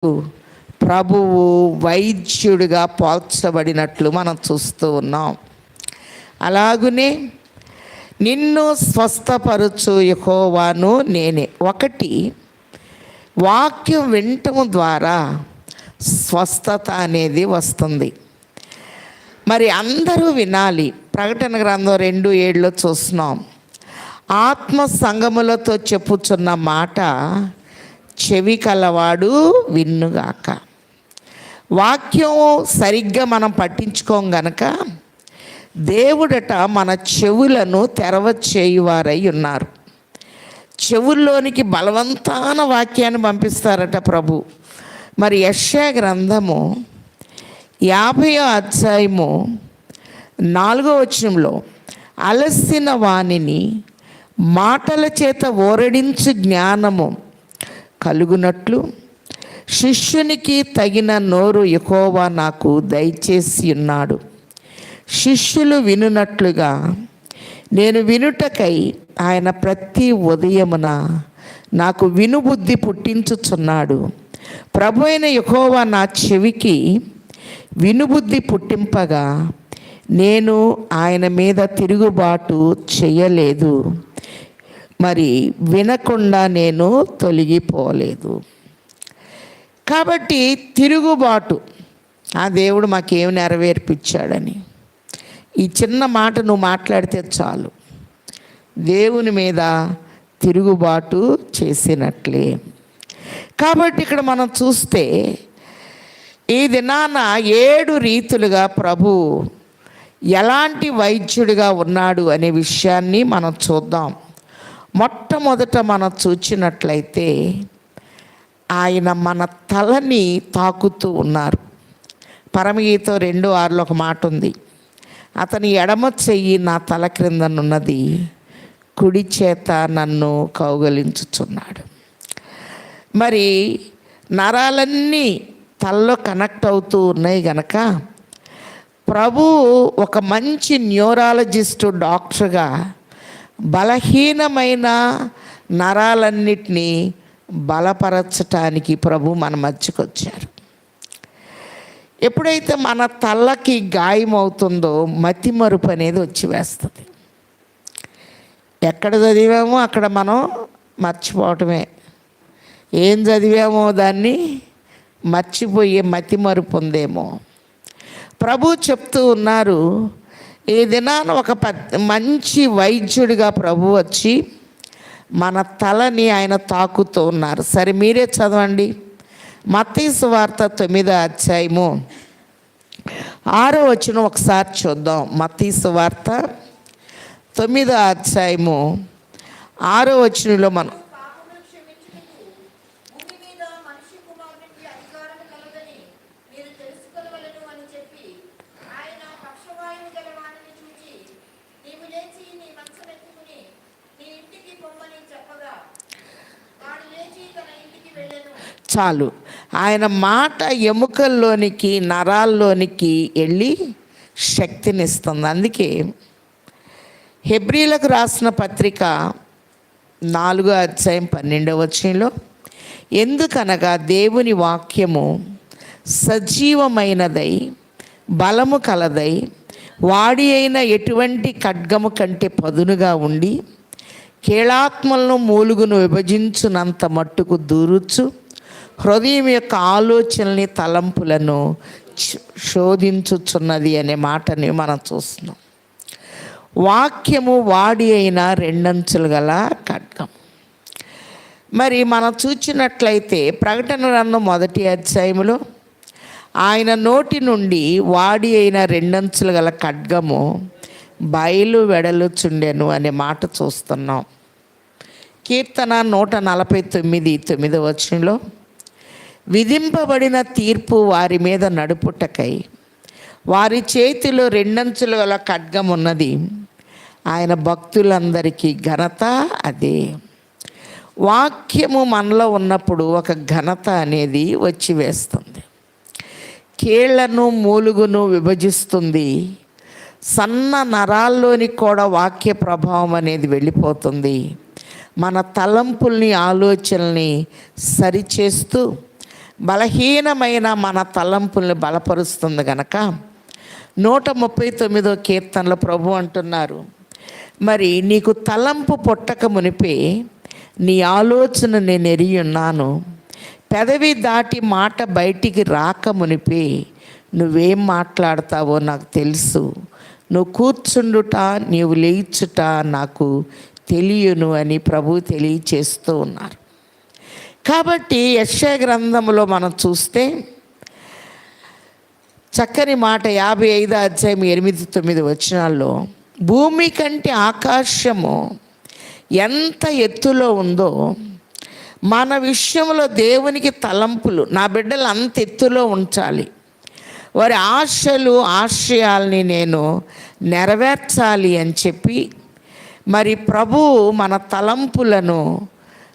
ప్రభువు వైద్యుడిగా పోల్చబడినట్లు మనం చూస్తూ ఉన్నాం. అలాగునే నిన్ను స్వస్థపరచు యెహోవాను నేనే. ఒకటి, వాక్యం వినటం ద్వారా స్వస్థత అనేది వస్తుంది. మరి అందరూ వినాలి. ప్రకటన గ్రంథం 2:7 చూస్తున్నాం. ఆత్మ సంగములతో చెప్పుచున్న మాట చెవి కలవాడు విన్నుగాక. వాక్యం సరిగ్గా మనం పట్టించుకోం గనక దేవుడట మన చెవులను తెరవచేయువారై ఉన్నారు. చెవుల్లోనికి బలవంతాన వాక్యాన్ని పంపిస్తారట ప్రభు. మరి యెషయా గ్రంథము 50వ అధ్యాయము 4వ వచనంలో అలసిన వానిని మాటల చేత ఓరడించు జ్ఞానము కలుగునట్లు శిష్యునికి తగిన నోరు యెహోవా నాకు దయచేసి ఉన్నాడు. శిష్యులు వినున్నట్లుగా నేను వినుటకై ఆయన ప్రతి ఉదయమున నాకు వినుబుద్ధి పుట్టించుచున్నాడు. ప్రభు అయిన యెహోవా నా చెవికి వినుబుద్ధి పుట్టింపగా నేను ఆయన మీద తిరుగుబాటు చేయలేదు, మరి వినకుండా నేను తొలగిపోలేదు. కాబట్టి తిరుగుబాటు ఆ దేవుడు మాకేమి నెరవేర్పించాడని ఈ చిన్న మాట నువ్వు మాట్లాడితే చాలు, దేవుని మీద తిరుగుబాటు చేసినట్లే. కాబట్టి ఇక్కడ మనం చూస్తే ఈ దినాన 7 రీతులుగా ప్రభు ఎలాంటి వైద్యుడిగా ఉన్నాడు అనే విషయాన్ని మనం చూద్దాం. మొట్టమొదట మనం చూచినట్లయితే ఆయన మన తలని తాకుతూ ఉన్నారు. పరమగీతం 2:6 ఒక మాట ఉంది, అతని ఎడమ చెయ్యి నా తల క్రిందనున్నది, కుడి చేత నన్ను కౌగలించుచున్నాడు. మరి నరాలన్నీ తలలో కనెక్ట్ అవుతూ ఉన్నాయి గనక ప్రభు ఒక మంచి న్యూరాలజిస్టు డాక్టర్గా బలహీనమైన నరాలన్నిటినీ బలపరచటానికి ప్రభు మన మధ్యకు వచ్చారు. ఎప్పుడైతే మన తలకి గాయం అవుతుందో మతిమరుపు అనేది వచ్చి వేస్తుంది. ఎక్కడ చదివామో అక్కడ మనం మర్చిపోవటమే, ఏం చదివామో దాన్ని మర్చిపోయే మతిమరుపు ఉందేమో. ప్రభు చెప్తూ ఉన్నారు, ఈ దినాన ఒక మంచి వైద్యుడిగా ప్రభు వచ్చి మన తలని ఆయన తాకుతూ ఉన్నారు. సరే మీరే చదవండి. మత్తయి సువార్త 9వ అధ్యాయము 6వ వచనం ఒకసారి చూద్దాం. మత్తయి సువార్త 9వ అధ్యాయము 6వ వచనంలో మనం చాలు. ఆయన మాట ఎముకల్లోనికి నరాల్లోనికి వెళ్ళి శక్తినిస్తుంది. అందుకే హెబ్రీలకు రాసిన పత్రిక 4వ అధ్యాయం 12వ వచనంలో, ఎందుకనగా దేవుని వాక్యము సజీవమైనదై బలము కలదై వాడి అయిన ఎటువంటి ఖడ్గము కంటే పదునుగా ఉండి కీళాత్మలను మూలుగును విభజించునంత మట్టుకు దూరుచు హృదయం యొక్క ఆలోచనల్ని తలంపులను శోధించుచున్నది అనే మాటని మనం చూస్తున్నాం. వాక్యము వాడి అయిన 2 అంచులు గల ఖడ్గం. మరి మనం చూచినట్లయితే ప్రకటన గ్రంథం 1వ అధ్యాయంలో ఆయన నోటి నుండి వాడి అయిన 2 అంచులు గల ఖడ్గము బయలు వెడలుచుండెను అనే మాట చూస్తున్నాం. కీర్తన 149:9వ వచనంలో, విధింపబడిన తీర్పు వారి మీద నడుపుటకై వారి చేతిలో 2 అంచులు గల ఖడ్గం ఉన్నది, ఆయన భక్తులందరికీ ఘనత అదే. వాక్యము మనలో ఉన్నప్పుడు ఒక ఘనత అనేది వచ్చి వేస్తుంది. కీళ్లను మూలుగును విభజిస్తుంది. సన్న నరాల్లోనికి కూడా వాక్య ప్రభావం అనేది వెళ్ళిపోతుంది. మన తలంపుల్ని ఆలోచనల్ని సరిచేస్తూ బలహీనమైన మన తలంపుల్ని బలపరుస్తుంది గనక 139 కీర్తనలో ప్రభు అంటున్నారు, మరి నీకు తలంపు పుట్టక మునిపే నీ ఆలోచన నేను ఎరిగి ఉన్నాను, పెదవి దాటి మాట బయటికి రాక మునిపే నువ్వేం మాట్లాడతావో నాకు తెలుసు, నువ్వు కూర్చుండుట నీవు లేచుట నాకు తెలియను అని ప్రభు తెలియచేస్తూ ఉన్నారు. కాబట్టి యెషయా గ్రంథంలో మనం చూస్తే చక్కని మాట 55 అధ్యాయం 8-9 వచనాల్లో, భూమి కంటే ఆకాశము ఎంత ఎత్తులో ఉందో మన విషయంలో దేవునికి తలంపులు నా బిడ్డలు అంత ఎత్తులో ఉంచాలి, వారి ఆశలు ఆశయాల్ని నేను నెరవేర్చాలి అని చెప్పి మరి ప్రభు మన తలంపులను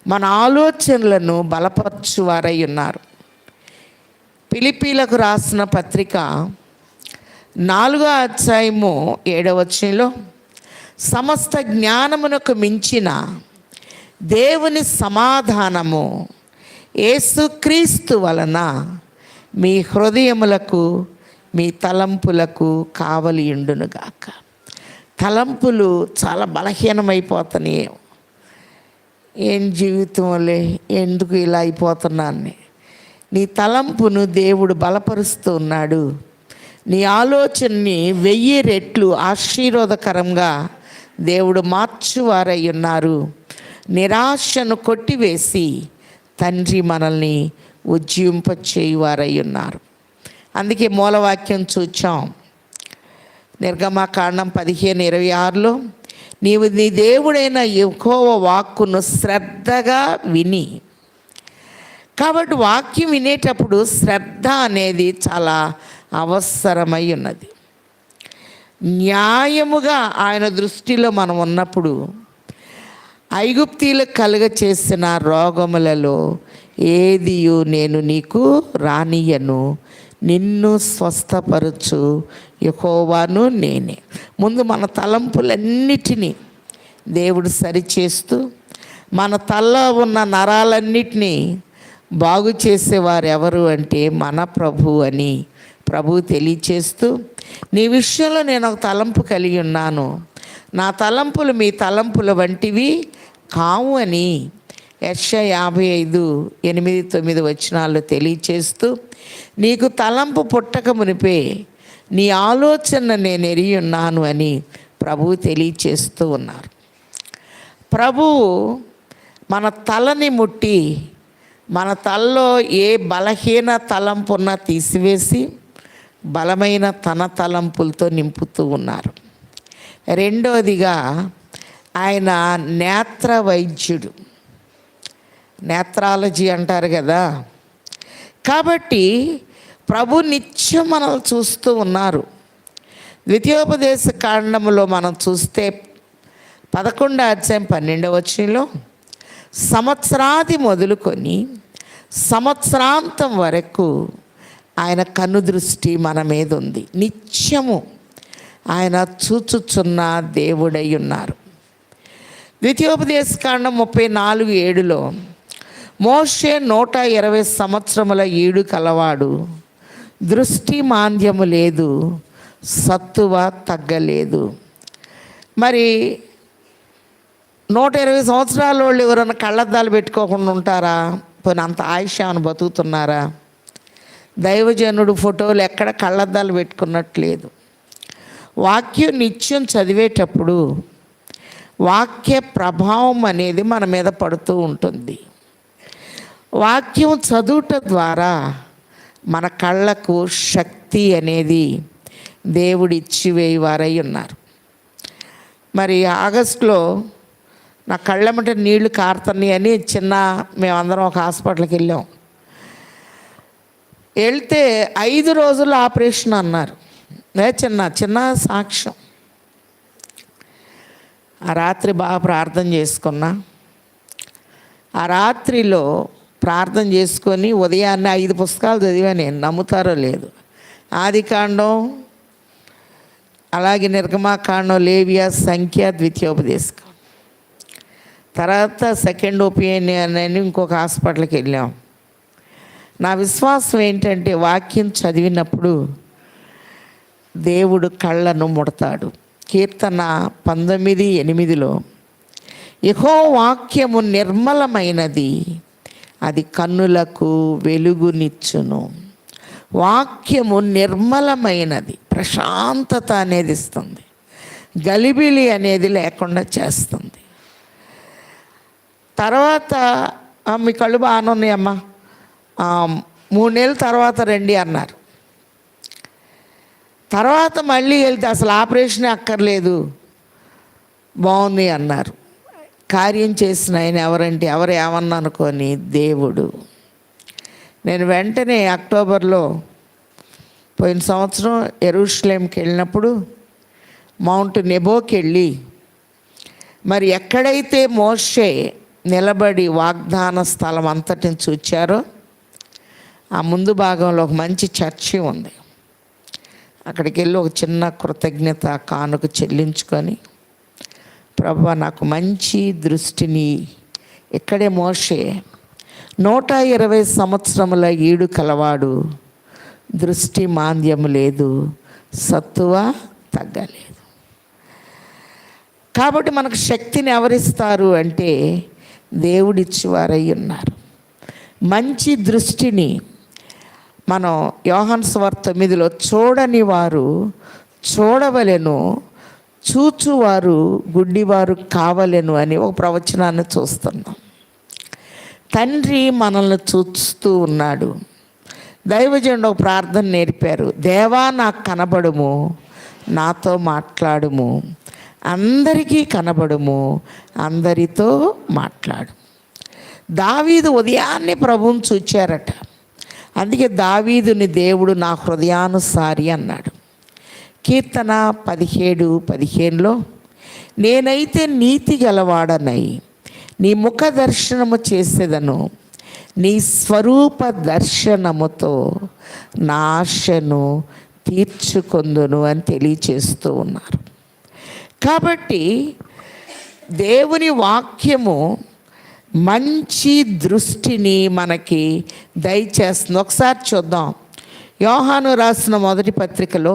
మన ఆలోచనలను బలపరచువారై ఉన్నారు. ఫిలిప్పీలకు రాసిన పత్రిక 4వ అధ్యాయము 7వ వచనంలో, సమస్త జ్ఞానమునకు మించిన దేవుని సమాధానము యేసుక్రీస్తు వలన మీ హృదయములకు మీ తలంపులకు కావలియుండునుగాక. తలంపులు చాలా బలహీనమైపోతున్నాయి. ఏం జీవితంలే, ఎందుకు ఇలా అయిపోతున్నాను? నీ తలంపును దేవుడు బలపరుస్తూ ఉన్నాడు. నీ ఆలోచనని 1000 రెట్లు ఆశీర్వాదకరంగా దేవుడు మార్చువారై ఉన్నారు. నిరాశను కొట్టివేసి తండ్రి మనల్ని ఉజ్జింపచేయువారై ఉన్నారు. అందుకే మూలవాక్యం చూచాం, నిర్గమకాండం 15:26లో, నీవు నీ దేవుడైన యెహోవా వాక్కును శ్రద్ధగా విని. కాబట్టి వాక్యం వినేటప్పుడు శ్రద్ధ అనేది చాలా అవసరమై ఉన్నది. న్యాయముగా ఆయన దృష్టిలో మనం ఉన్నప్పుడు ఐగుప్తీలకు కలుగ చేసిన రోగములలో ఏదియు నేను నీకు రానియను, నిన్ను స్వస్థపరచు యెహోవాను నేనే. ముందు మన తలంపులన్నిటినీ దేవుడు సరిచేస్తూ మన తలలో ఉన్న నరాలన్నిటినీ బాగు చేసేవారు ఎవరు అంటే మన ప్రభు అని ప్రభు తెలియచేస్తూ, నీ విషయంలో నేను ఒక తలంపు కలిగి ఉన్నాను, నా తలంపులు మీ తలంపుల వంటివి కావు అని యెషయా 55:8-9 వచనాల్లో తెలియచేస్తూ, నీకు తలంపు పుట్టక మునిపే నీ ఆలోచన నేను ఎరిగి ఉన్నాను అని ప్రభువు తెలియచేస్తూ ఉన్నారు. ప్రభువు మన తలని ముట్టి మన తలలో ఏ బలహీన తలంపు ఉన్నా తీసివేసి బలమైన తన తలంపులతో నింపుతూ ఉన్నారు. రెండోదిగా ఆయన నేత్ర వైద్యుడు, నేత్రాలజీ అంటారు కదా. కాబట్టి ప్రభు నిత్యం మనల్ని చూస్తూ ఉన్నారు. ద్వితీయోపదేశ కాండములో మనం చూస్తే 11వ అధ్యాయం 12వ వచనంలో, సంవత్సరాది మొదలుకొని సంవత్సరాంతం వరకు ఆయన కన్నుదృష్టి మన మీద ఉంది. నిత్యము ఆయన చూచుచున్న దేవుడై ఉన్నారు. ద్వితీయోపదేశ కాండం 34:7లో, మోషే 120 సంవత్సరముల ఈడు కలవాడు, దృష్టి మాంద్యము లేదు, సత్తువ తగ్గలేదు. మరి 120 సంవత్సరాల వాళ్ళు ఎవరైనా కళ్ళద్దాలు పెట్టుకోకుండా ఉంటారా? పోనీ అంత ఆయుష్యాన్ని బతుకుతున్నారా? దైవజనుడు ఫోటోలు ఎక్కడ కళ్ళద్దాలు పెట్టుకున్నట్లేదు. వాక్యం నిత్యం చదివేటప్పుడు వాక్య ప్రభావం అనేది మన మీద పడుతూ ఉంటుంది. వాక్యం చదువుట ద్వారా మన కళ్ళకు శక్తి అనేది దేవుడు ఇచ్చివేయవారై ఉన్నారు. మరి ఆగస్టులో నా కళ్ళెమ్మట నీళ్లు కారుతున్నాయి అని మేమందరం ఒక హాస్పిటల్కి వెళ్ళాం. వెళ్తే 5 రోజులు ఆపరేషన్ అన్నారు. చిన్న సాక్ష్యం. ఆ రాత్రి బాగా ప్రార్థన చేసుకున్నా. ఆ రాత్రిలో ప్రార్థన చేసుకొని ఉదయాన్నే 5 పుస్తకాలు చదివా. నేను నమ్ముతారో లేదు. ఆదికాండం, అలాగే నిర్గమాకాండం, లేవియా, సంఖ్య, ద్వితీయోపదేశం. తర్వాత సెకండ్ ఒపీనియన్ అని ఇంకొక హాస్పిటల్కి వెళ్ళాం. నా విశ్వాసం ఏంటంటే వాక్యం చదివినప్పుడు దేవుడు కళ్ళను ముడతాడు. కీర్తన 19:8 యెహోవా వాక్యము నిర్మలమైనది, అది కన్నులకు వెలుగునిచ్చును. వాక్యము నిర్మలమైనది, ప్రశాంతత అనేది ఇస్తుంది, గలిబిలి అనేది లేకుండా చేస్తుంది. తర్వాత మీ కళ్ళు బాగానే ఉన్నాయమ్మా, 3 నెలల తర్వాత రండి అన్నారు. తర్వాత మళ్ళీ వెళ్తే అసలు ఆపరేషనే అక్కర్లేదు, బాగుంది అన్నారు. కార్యం చేసిన ఆయన ఎవరంటే ఎవరు ఏమన్నా అనుకొని దేవుడు. నేను వెంటనే అక్టోబర్లో పోయిన సంవత్సరం యెరూషలేంకి వెళ్ళినప్పుడు మౌంట్ నెబోకి వెళ్ళి, మరి ఎక్కడైతే మోషే నిలబడి వాగ్దాన స్థలం అంతటిని చూచారో ఆ ముందు భాగంలో ఒక మంచి చర్చి ఉంది. అక్కడికి వెళ్ళి ఒక చిన్న కృతజ్ఞత కానుక చెల్లించుకొని, ప్రభువా నాకు మంచి దృష్టిని, ఇక్కడే మోషే 120 సంవత్సరముల ఈడు కలవాడు, దృష్టి మాంద్యము లేదు, సత్తువ తగ్గలేదు. కాబట్టి మనకు శక్తిని ఎవరిస్తారు అంటే దేవుడిచ్చివారై ఉన్నారు. మంచి దృష్టిని మనం యోహాను సువార్త 9 చూడని వారు చూడవలెను, చూచువారు గుడ్డివారు కావలెను అని ఒక ప్రవచనాన్ని చూస్తున్నాం. తండ్రి మనల్ని చూస్తూ ఉన్నాడు. దైవజనుడు ఒక ప్రార్థన నేర్పారు, దేవా నాకు కనబడుము, నాతో మాట్లాడుము, అందరికీ కనబడుము, అందరితో మాట్లాడు. దావీదు ఉదయాన్నే ప్రభువుని చూచారట. అందుకే దావీదుని దేవుడు నా హృదయానుసారి అన్నాడు. కీర్తన 17:15 నేనైతే నీతి గలవాడనై నీ ముఖ దర్శనము చేసేదను, నీ స్వరూప దర్శనముతో నా ఆశను తీర్చుకొందును అని తెలియచేస్తూ ఉన్నారు. కాబట్టి దేవుని వాక్యము మంచి దృష్టిని మనకి దయచేస్తుంది. ఒకసారి చూద్దాం. యోహాను రాసిన మొదటి పత్రికలో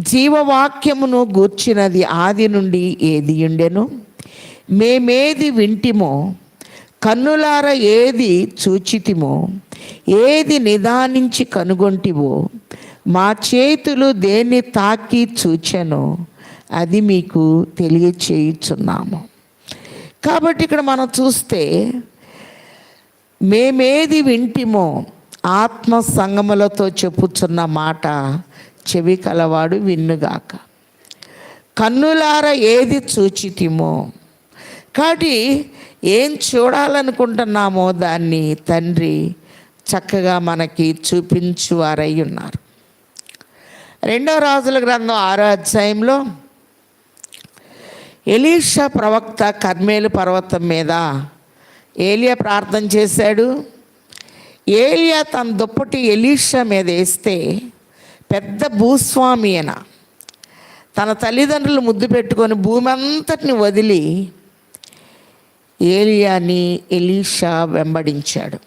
జీవవాక్యమును గూర్చినది ఆది నుండి ఏది ఉండెను, మేమేది వింటిమో, కన్నులార ఏది చూచితిమో, ఏది నిదానించి కనుగొంటివో, మా చేతులు దేన్ని తాకి చూచెనో అది మీకు తెలియచేయుచున్నాము. కాబట్టి ఇక్కడ మనం చూస్తే మేమేది వింటిమో, ఆత్మ సంగములతో చెప్పుచున్న మాట చెవి కలవాడు విన్నుగాక. కన్నులార ఏది చూచితిమో, కాబట్టి ఏం చూడాలనుకుంటున్నామో దాన్ని తండ్రి చక్కగా మనకి చూపించువారై ఉన్నారు. 2 రాజుల గ్రంథం 6వ అధ్యాయంలో ఎలీషా ప్రవక్త కర్మేలు పర్వతం మీద ఏలియా ప్రార్థన చేశాడు. ఏలియా తన దుప్పటి ఎలీషా మీద వేస్తే పెద్ద భూస్వామి అయిన తన తల్లిదండ్రులు ముద్దు పెట్టుకొని భూమి అంతటిని వదిలి ఏలియాని ఎలీషా వెంబడించాడు.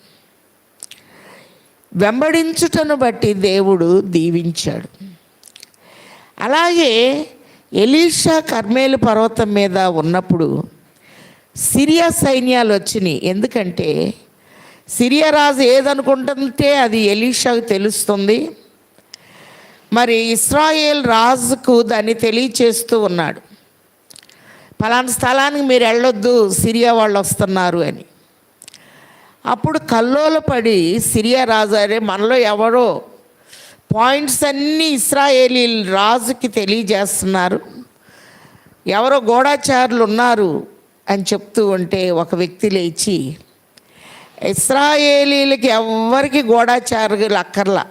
వెంబడించుటను బట్టి దేవుడు దీవించాడు. అలాగే ఎలీషా కర్మేలు పర్వతం మీద ఉన్నప్పుడు సిరియా సైన్యాలు వచ్చినాయి. ఎందుకంటే సిరియా రాజు ఏదనుకుంటుంటే అది ఎలీషాకు తెలుస్తుంది. మరి ఇశ్రాయేల్ రాజుకు దాన్ని తెలియచేస్తూ ఉన్నాడు, పలానా స్థలానికి మీరు వెళ్ళొద్దు, సిరియా వాళ్ళు వస్తున్నారు అని. అప్పుడు కల్లోలపడి సిరియా రాజు, అరే మనలో ఎవరో పాయింట్స్ అన్నీ ఇశ్రాయేలీ రాజుకి తెలియజేస్తున్నారు, ఎవరో గూఢచారులు ఉన్నారు అని చెప్తూ ఉంటే ఒక వ్యక్తి లేచి, ఇశ్రాయేలీలకి ఎవ్వరికి గూఢచారులు అక్కర్లా,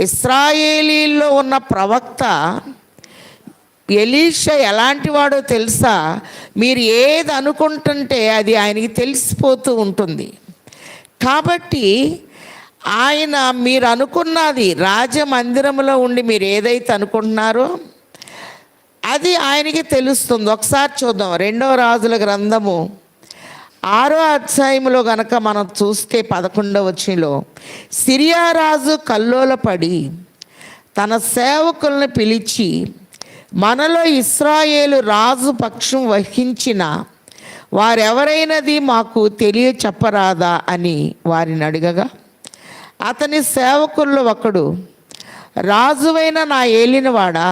ఇశ్రాయేలీల్లో ఉన్న ప్రవక్త ఎలీషా ఎలాంటి వాడో తెలుసా, మీరు ఏది అనుకుంటుంటే అది ఆయనకి తెలిసిపోతూ ఉంటుంది. కాబట్టి ఆయన మీరు అనుకున్నది రాజమందిరంలో ఉండి మీరు ఏదైతే అనుకుంటున్నారో అది ఆయనకి తెలుస్తుంది. ఒకసారి చూద్దాం 2వ రాజుల గ్రంథము 6వ అధ్యాయంలో గనక మనం చూస్తే 11వ వచనంలో, సిరియా రాజు కల్లోలపడి తన సేవకులను పిలిచి, మనలో ఇశ్రాయేలు రాజు పక్షం వహించిన వారెవరైనది మాకు తెలియ చెప్పరాదా అని వారిని అడగగా, అతని సేవకుల్లో ఒకడు, రాజువైన నా ఏలినవాడా,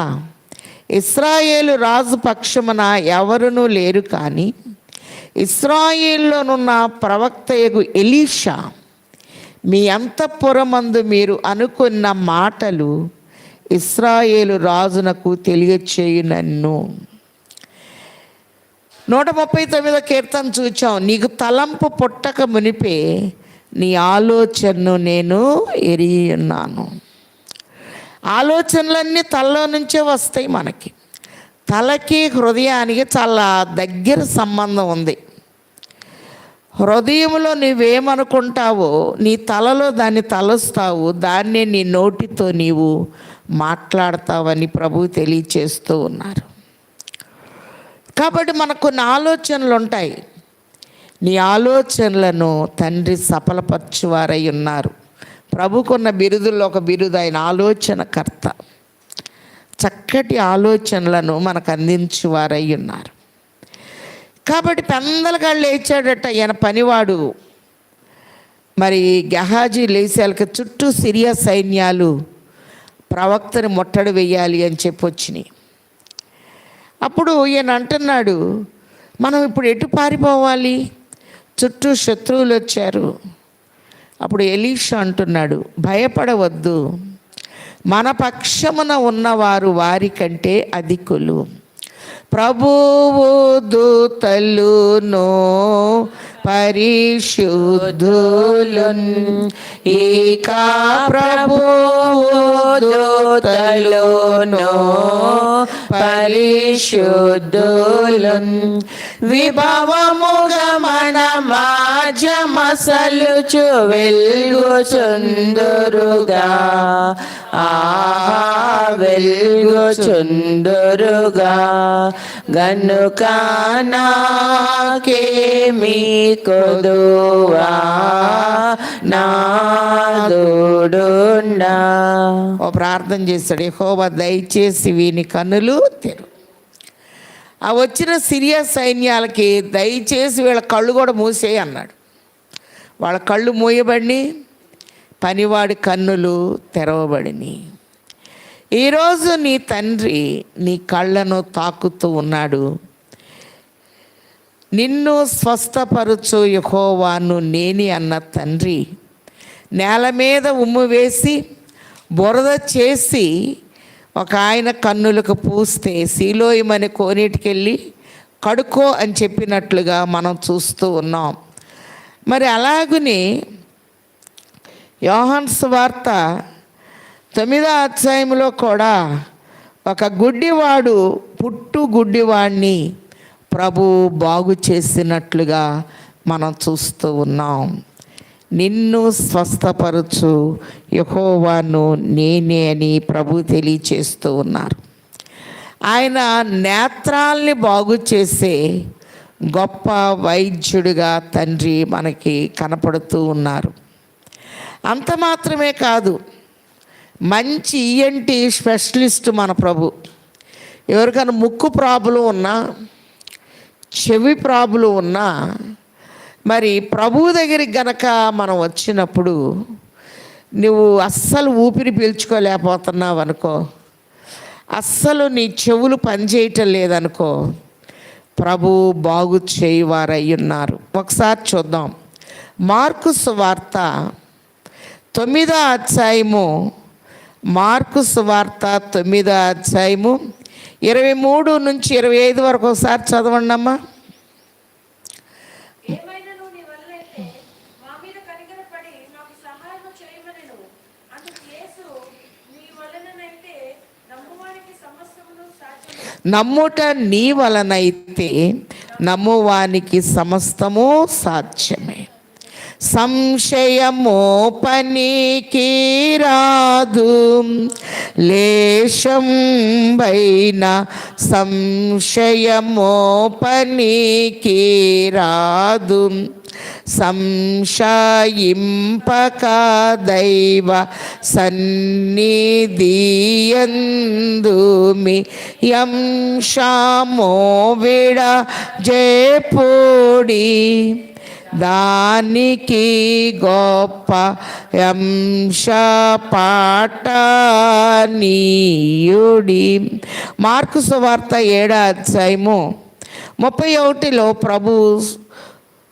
ఇశ్రాయేలు రాజు పక్షమున ఎవరునూ లేరు, కానీ ఇశ్రాయేల్లోనున్న ప్రవక్తయగు ఎలీషా మీ అంతఃపురమందు మీరు అనుకున్న మాటలు ఇశ్రాయేలు రాజునకు తెలియచేయునన్ను. 139వ కీర్తన చూచాం, నీకు తలంపు పుట్టక మునిపే నీ ఆలోచనను నేను ఎరిగి ఉన్నాను. ఆలోచనలన్నీ తలలో నుంచే వస్తాయి. మనకి తలకి హృదయానికి చాలా దగ్గర సంబంధం ఉంది. హృదయంలో నువ్వేమనుకుంటావో నీ తలలో దాన్ని తలుస్తావు, దాన్నే నీ నోటితో నీవు మాట్లాడతావని ప్రభువు తెలియచేస్తూ ఉన్నారు. కాబట్టి మనకు కొన్ని ఆలోచనలు ఉంటాయి. నీ ఆలోచనలను తండ్రి సఫలపరచువారై ఉన్నారు. ప్రభుకున్న బిరుదుల్లో ఒక బిరుదు ఆయన ఆలోచనకర్త. చక్కటి ఆలోచనలను మనకు అందించువారై ఉన్నారు. కాబట్టి పెందలగాళ్ళు లేచాడట ఈయన పనివాడు. మరి గెహాజీ లేచాలకి చుట్టూ సిరియా సైన్యాలు ప్రవక్తని ముట్టడి వేయాలి అని చెప్పొచ్చినాయి. అప్పుడు ఈయన అంటున్నాడు, మనం ఇప్పుడు ఎటు పారిపోవాలి, చుట్టూ శత్రువులు వచ్చారు. అప్పుడు ఎలీషా అంటున్నాడు, భయపడవద్దు, మన పక్షమున ఉన్నవారు వారి కంటే అధికులు. ప్రభువు దూతలును పరిశుద్ధులున్ ఏక ప్రభువు దూతలును పరిశుద్ధులున్ విభవముగమన మాజమసలుచు వెల్గుచుందురుగా వెల్గుచుందురుగా గనుక నాకేమీ కొదువా నాదుడుండా. ఓ ప్రార్థన చేశాడు, యెహోవా దయచేసి వీని కన్నులు తెరు. ఆ వచ్చిన సిరియా సైన్యాలకి దయచేసి వీళ్ళ కళ్ళు కూడా మూసేయి అన్నాడు. వాళ్ళ కళ్ళు మూయబడి పనివాడి కన్నులు తెరవబడిని. ఈరోజు నీ తండ్రి నీ కళ్ళను తాకుతూ ఉన్నాడు. నిన్ను స్వస్థపరచు యెహోవాను నేనే అన్న తండ్రి నేల మీద ఉమ్ము వేసి బురద చేసి ఒక ఆయన కన్నులకు పూస్తే సీలోయమని కోనేటికెళ్ళి కడుక్కో అని చెప్పినట్లుగా మనం చూస్తూ ఉన్నాం. మరి అలాగనే యోహాను సువార్త 9వ అధ్యాయంలో కూడా ఒక గుడ్డివాడు పుట్టు గుడ్డివాడిని ప్రభు బాగు చేసినట్లుగా మనం చూస్తూ ఉన్నాం. నిన్ను స్వస్థపరచు యెహోవాను నేనే అని ప్రభు తెలియచేస్తూ ఉన్నారు. ఆయన నేత్రాల్ని బాగు చేసే గొప్ప వైద్యుడిగా తండ్రి మనకి కనపడుతూ ఉన్నారు. అంత మాత్రమే కాదు, మంచి ఈఎన్టీ స్పెషలిస్ట్ మన ప్రభు. ఎవరికైనా ముక్కు ప్రాబ్లం ఉన్నా, చెవి ప్రాబ్లం ఉన్నా, మరి ప్రభువు దగ్గరికి గనక మనం వచ్చినప్పుడు నువ్వు అస్సలు ఊపిరి పీల్చుకోలేకపోతున్నావు అనుకో, అస్సలు నీ చెవులు పనిచేయటం లేదనుకో, ప్రభువు బాగు చేయవారై ఉన్నారు. ఒకసారి చూద్దాం. మార్కు సువార్త 9వ అధ్యాయము, మార్కు సువార్త 9వ అధ్యాయము 23 నుంచి 25 వరకు ఒకసారి చదవండి అమ్మా. నమ్ముట నీ వలనైతే నమ్మువానికి సమస్తము సాధ్యమే. సంశయము పనికి రాదు, లేశం పైన సంశయమోపనీకి రాదు. సంశయింపక దైవ సన్నిధియందు మీ యంశమో విడ జేపూడి దానికి గొప్ప అంశ పాఠనీయుడి. మార్కు సువార్త 7వ అధ్యాయము 31లో ప్రభు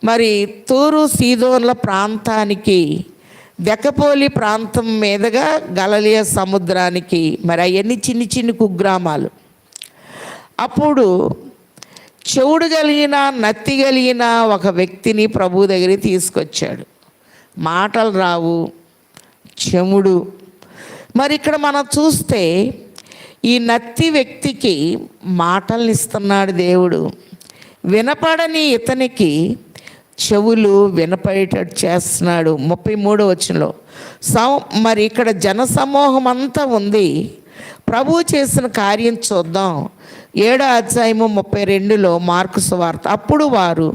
మరి తూరు సీదోన్ల ప్రాంతానికి, దెకపోలి ప్రాంతం మీదుగా గలిలయ సముద్రానికి, మరి అవన్నీ చిన్ని చిన్ని కుగ్రామాలు. అప్పుడు చెవుడు కలిగిన, నత్తి కలిగిన ఒక వ్యక్తిని ప్రభు దగ్గరికి తీసుకొచ్చాడు. మాటలు రావు, చెముడు. మరి ఇక్కడ మనం చూస్తే ఈ నత్తి వ్యక్తికి మాటలు ఇస్తున్నాడు దేవుడు. వినపడని ఇతనికి చెవులు వినపడేటట్టు చేస్తున్నాడు. 33వ వచనంలో మరి ఇక్కడ జనసమూహం అంతా ఉంది. ప్రభు చేసిన కార్యం చూద్దాం. 7వ అధ్యాయము 32లో మార్కు సువార్త. అప్పుడు వారు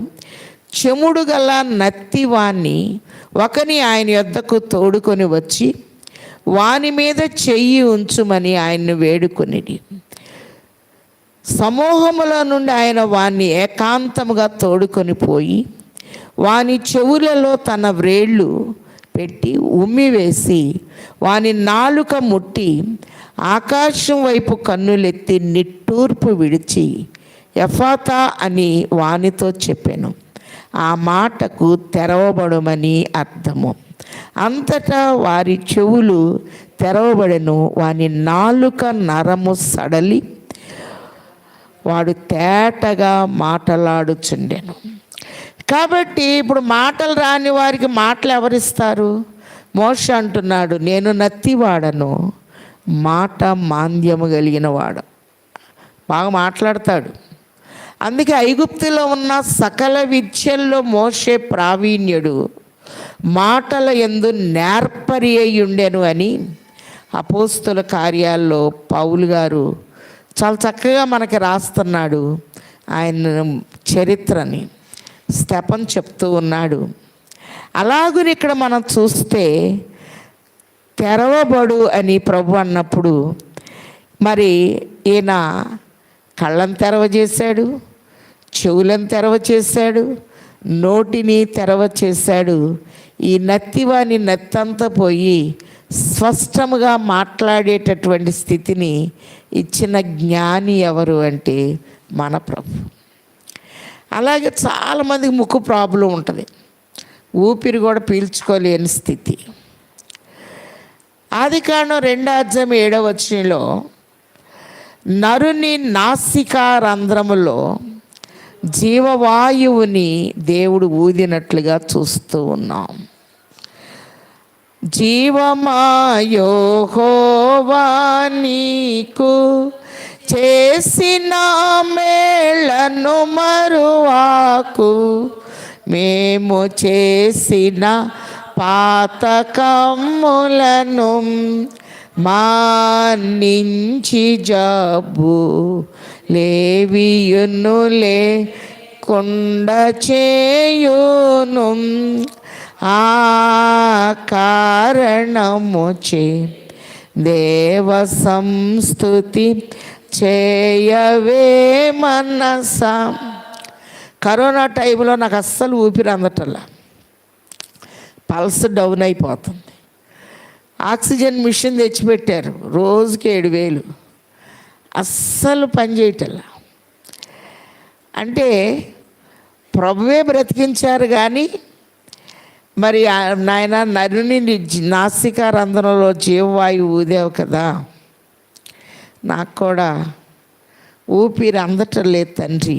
చెముడు గల నత్తివాణ్ణి ఒకని ఆయన యొద్దకు తోడుకొని వచ్చి వాని మీద చెయ్యి ఉంచుమని ఆయన్ను వేడుకొనిది. సమూహములో నుండి ఆయన వాణ్ణి ఏకాంతముగా తోడుకొని పోయి వాని చెవులలో తన వ్రేళ్ళు పెట్టి ఉమ్మివేసి వాని నాలుక ముట్టి ఆకాశం వైపు కన్నులెత్తి నిట్టూర్పు విడిచి ఎఫాతా అని వానితో చెప్పాను. ఆ మాటకు తెరవబడమని అర్థము. అంతటా వారి చెవులు తెరవబడెను. వాని నాలుక నరము సడలి వాడు తేటగా మాటలాడుచుండెను. కాబట్టి ఇప్పుడు మాటలు రాని వారికి మాటలు ఎవరిస్తారు? మోషే అంటున్నాడు, నేను నత్తివాడను, మాట మాంద్యము కలిగిన వాడు. బాగా మాట్లాడతాడు. అందుకే ఐగుప్తులో ఉన్న సకల విద్యల్లో మోషే ప్రావీణ్యుడు, మాటల యందు నేర్పరి అయి ఉండెను అని అపోస్తుల కార్యాల్లో పౌలు గారు చాలా చక్కగా మనకి రాస్తున్నాడు. ఆయన చరిత్రని స్టెఫన్ చెప్తూ ఉన్నాడు. అలాగని ఇక్కడ మనం చూస్తే తెరవబడు అని ప్రభు అన్నప్పుడు మరి ఈయన కళ్ళను తెరవ చేశాడు, చెవులను తెరవ చేశాడు, నోటిని తెరవ చేశాడు. ఈ నత్తివాని నత్తంతా పోయి స్పష్టముగా మాట్లాడేటటువంటి స్థితిని ఇచ్చిన జ్ఞాని ఎవరు అంటే మన ప్రభు. అలాగే చాలామందికి ముక్కు ప్రాబ్లం ఉంటుంది, ఊపిరి కూడా పీల్చుకోలేని స్థితి. ఆదికాండం 2వ అధ్యాయం 7వ వచనంలో నరుని నాసికా రంధ్రములో జీవవాయువుని దేవుడు ఊదినట్లుగా చూస్తూ ఉన్నాం. జీవమా యెహోవా నీకు చేసిన మేళ్లను మరువాకు, మేము చేసిన పాతకమ్ములను మానించి జబ్బు లేవియును లేకుండ చేయును. ఆ కారణముచే దేవ సంస్తుతి చేయవే మనస. కరోనా టైంలో నాకు అస్సలు ఊపిరి అందటల్లా, పల్స్ డౌన్ అయిపోతుంది. ఆక్సిజన్ మిషన్ తెచ్చిపెట్టారు, రోజుకి 7,000, అస్సలు పనిచేయటల్లా. అంటే ప్రభువే బ్రతికించారు కానీ మరి నాయన నరుని నాసికా రంధ్రంలో జీవవాయువు ఊదేవు కదా, నాకు కూడా ఊపిరి అందటం లేదు తండ్రి.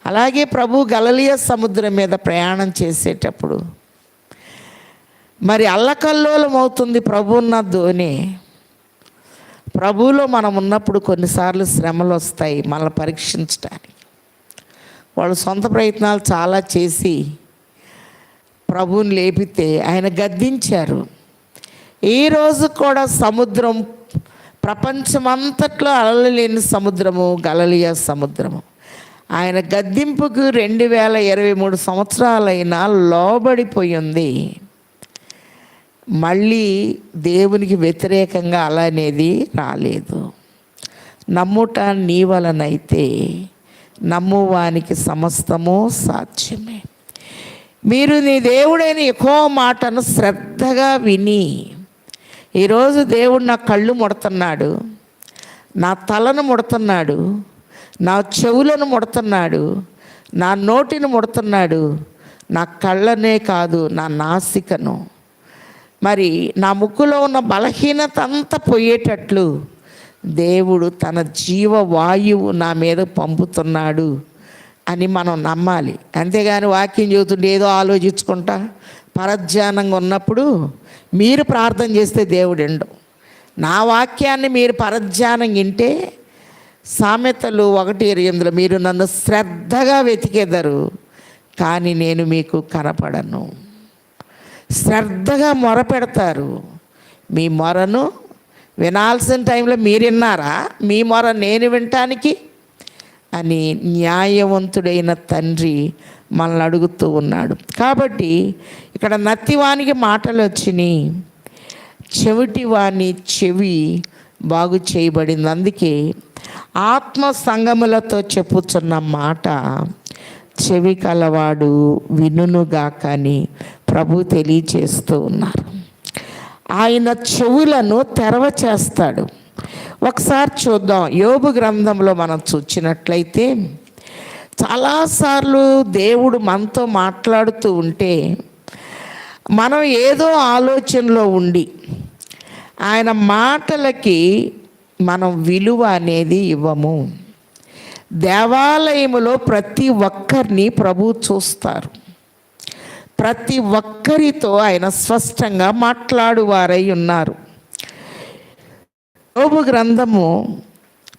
అలాగే ప్రభు గలిలయ సముద్రం మీద ప్రయాణం చేసేటప్పుడు మరి అల్లకల్లోలం అవుతుంది ప్రభు ఉన్న ధోని. ప్రభువులో మనం ఉన్నప్పుడు కొన్నిసార్లు శ్రమలు వస్తాయి మనల్ని పరీక్షించడానికి. వాళ్ళు సొంత ప్రయత్నాలు చాలా చేసి ప్రభువుని లేపితే ఆయన గద్దించారు. ఈరోజు కూడా సముద్రం, ప్రపంచమంతట్లో అలలు లేని సముద్రము గలిలయ సముద్రము. ఆయన గద్దింపుకు 2023 సంవత్సరాలైనా లోబడిపోయి ఉంది. మళ్ళీ దేవునికి వ్యతిరేకంగా అల అనేది రాలేదు. నమ్ముట నీ వలనైతే నమ్మువానికి సమస్తము సాధ్యమే. మీరు నీ దేవుడైన యెహోవా మాటను శ్రద్ధగా విని, ఈరోజు దేవుడు నా కళ్ళు ముడుతున్నాడు, నా తలను ముడుతున్నాడు, నా చెవులను ముడుతున్నాడు, నా నోటిని ముడుతున్నాడు, నా కళ్ళనే కాదు నా నాసికను, మరి నా ముక్కులో ఉన్న బలహీనత అంతా పోయేటట్లు దేవుడు తన జీవవాయువు నా మీద పంపుతున్నాడు అని మనం నమ్మాలి. అంతేగాని వాక్యం చదువుతుంటే ఏదో ఆలోచించుకుంటా పరధ్యానంగా ఉన్నప్పుడు మీరు ప్రార్థన చేస్తే దేవుడు ఎండు. నా వాక్యాన్ని మీరు పరధ్యానం వింటే, సామెతలు 1:8 మీరు నన్ను శ్రద్ధగా వెతికెదరు కానీ నేను మీకు కనపడను. శ్రద్ధగా మొర పెడతారు, మీ మొరను వినాల్సిన టైంలో మీరు విన్నారా? మీ మొర నేను వినటానికి అని న్యాయవంతుడైన తండ్రి మనల్ని అడుగుతూ ఉన్నాడు. కాబట్టి ఇక్కడ నత్తివానికి మాటలు వచ్చినాయి, చెవిటివాని చెవి బాగు చేయబడింది. అందుకే ఆత్మ సంగములతో చెప్పుచున్న మాట చెవి కలవాడు వినుగాక అని ప్రభు తెలియచేస్తూ ఉన్నారు. ఆయన చెవులను తెరవ చేస్తాడు. ఒకసారి చూద్దాం. యోబు గ్రంథంలో మనం చూసినట్లయితే చాలాసార్లు దేవుడు మనతో మాట్లాడుతూ ఉంటే మనం ఏదో ఆలోచనలో ఉండి ఆయన మాటలకి మనం విలువ అనేది ఇవ్వము. దేవాలయములో ప్రతి ఒక్కరిని ప్రభు చూస్తారు. ప్రతి ఒక్కరితో ఆయన స్పష్టంగా మాట్లాడువారై ఉన్నారు. యోబు గ్రంథము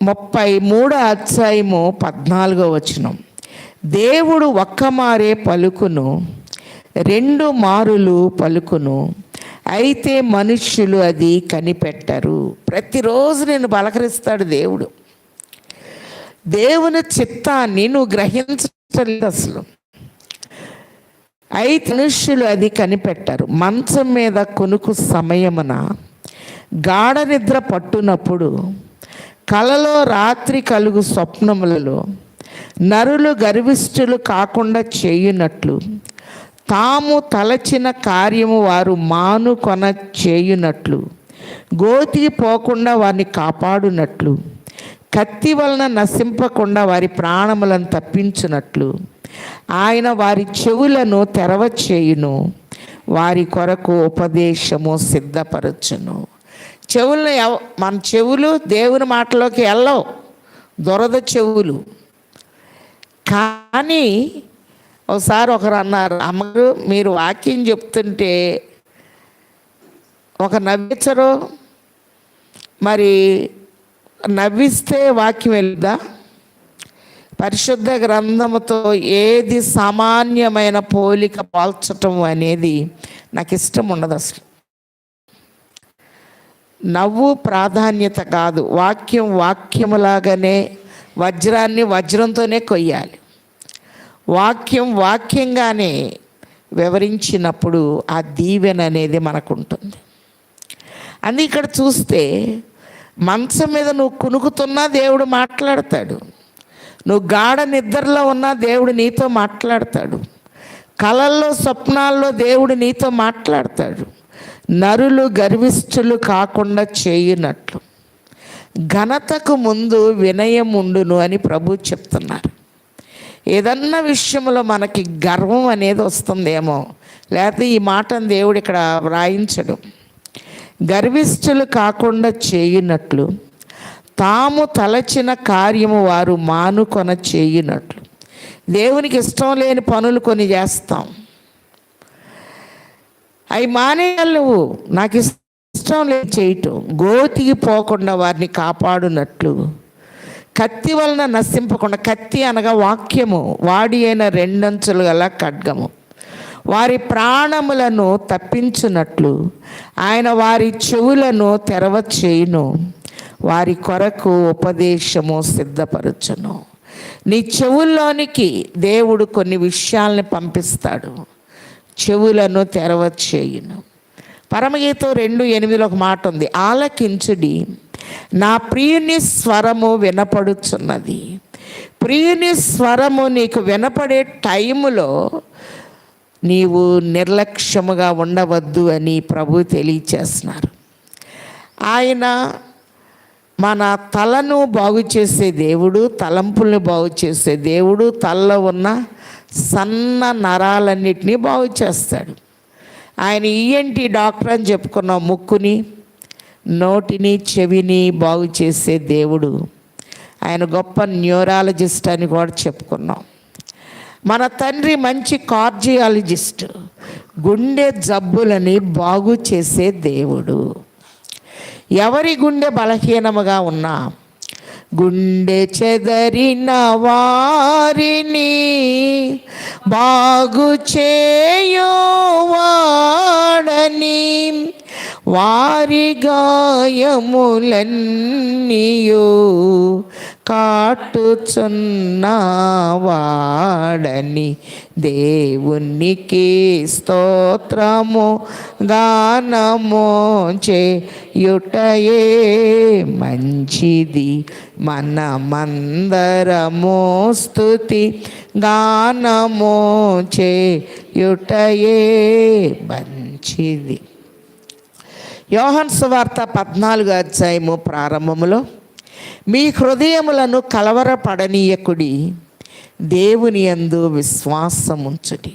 33వ అధ్యాయము 14వ వచనం, దేవుడు ఒక్కమారే పలుకును, 2 మారులు పలుకును, అయితే మనుష్యులు అది కనిపెట్టరు. ప్రతిరోజు నేను పలకరిస్తాడు దేవుడు. దేవుని చిత్తాన్ని నువ్వు గ్రహించలేదు అసలు. అయితే మనుష్యులు అది కనిపెట్టరు. మంచం మీద కొనుకు సమయమున గాఢ నిద్ర పట్టునప్పుడు, కలలో రాత్రి కలుగు స్వప్నములలో నరులు గర్విష్ఠులు కాకుండా చేయునట్లు, తాము తలచిన కార్యము వారు మానుకొన చేయునట్లు, గోతికి పోకుండా వారిని కాపాడునట్లు, కత్తి వలన నశింపకుండా వారి ప్రాణములను తప్పించునట్లు ఆయన వారి చెవులను తెరవ చేయును, వారి కొరకు ఉపదేశము సిద్ధపరచును. మన చెవులు దేవుని మాటలోకి వెళ్ళవు, దొరద చెవులు. కానీ ఒకసారి ఒకరు అన్నారు, అమ్మగారు మీరు వాక్యం చెప్తుంటే ఒక నవ్వించరు, మరి నవ్విస్తే వాక్యం వెళ్దా? పరిశుద్ధ గ్రంథముతో ఏది సామాన్యమైన పోలిక పోల్చటం అనేది నాకు ఇష్టం ఉండదు అసలు. నవ్వు ప్రాధాన్యత కాదు. వాక్యం వాక్యములాగానే, వజ్రాన్ని వజ్రంతోనే కొయ్యాలి. వాక్యం వాక్యంగానే వివరించినప్పుడు ఆ దీవెన అనేది మనకు ఉంటుంది. అందుకే ఇక్కడ చూస్తే మంచం మీద నువ్వు కునుకుతున్నా దేవుడు మాట్లాడతాడు, నువ్వు గాఢ నిద్రలో ఉన్నా దేవుడు నీతో మాట్లాడతాడు, కలల్లో స్వప్నాల్లో దేవుడు నీతో మాట్లాడతాడు. నరులు గర్విష్ఠులు కాకుండా చేయునట్లు ఘనతకు ముందు వినయం ఉండును అని ప్రభు చెప్తున్నారు. ఏదన్నా విషయంలో మనకి గర్వం అనేది వస్తుందేమో, లేకపోతే ఈ మాటను దేవుడు ఇక్కడ వ్రాయించడు. గర్విష్ఠులు కాకుండా చేయునట్లు, తాము తలచిన కార్యము వారు మానుకొన చేయునట్లు. దేవునికి ఇష్టం లేని పనులు కొన్ని చేస్తాం, అవి మానేయాలి. నువ్వు నాకు ఇష్టం లేదు చేయటం. గోతికి పోకుండా వారిని కాపాడునట్లు, కత్తి వలన నశింపకుండా, కత్తి అనగా వాక్యము, వాడి అయిన 2 అంచులు గల ఖడ్గము, వారి ప్రాణములను తప్పించున్నట్లు ఆయన వారి చెవులను తెరవచేయును, వారి కొరకు ఉపదేశము సిద్ధపరచును. నీ చెవుల్లోనికి దేవుడు కొన్ని విషయాల్ని పంపిస్తాడు, చెవులను తెరవచేయును. పరమగీతం 2:8 ఒక మాట ఉంది, ఆలకించుడి, నా ప్రియుని స్వరము వినపడుచున్నది. ప్రియుని స్వరము నీకు వినపడే టైములో నీవు నిర్లక్ష్యముగా ఉండవద్దు అని ప్రభు తెలియచేస్తున్నారు. ఆయన మన తలను బాగు చేసే దేవుడు, తలంపుల్ని బాగు చేసే దేవుడు. తలలో ఉన్న సన్న నరాలన్నిటినీ బాగు చేస్తాడు. ఆయన ఈఎన్టీ డాక్టర్ అని చెప్పుకున్నాం, ముక్కుని, నోటిని, చెవిని బాగు చేసే దేవుడు. ఆయన గొప్ప న్యూరాలజిస్ట్ అని కూడా చెప్పుకున్నాం. మన తండ్రి మంచి కార్డియాలజిస్ట్, గుండె జబ్బులని బాగు చేసే దేవుడు. ఎవరి గుండె బలహీనముగా ఉన్నా, గుండె చెదరిన వారిని బాగు చేయువాడని, వారి గాయములన్నీయు కాటుచున్నవాడని, దేవునికి స్తోత్రము గానము చేయుటయే మంచిది, మనమందరము స్తుతి గానము చేయుటయే మంచిది. యోహాను సువార్త 14 ప్రారంభములో, మీ హృదయములను కలవరపడనీయకుడి, దేవుని యందు విశ్వాసముంచుడి.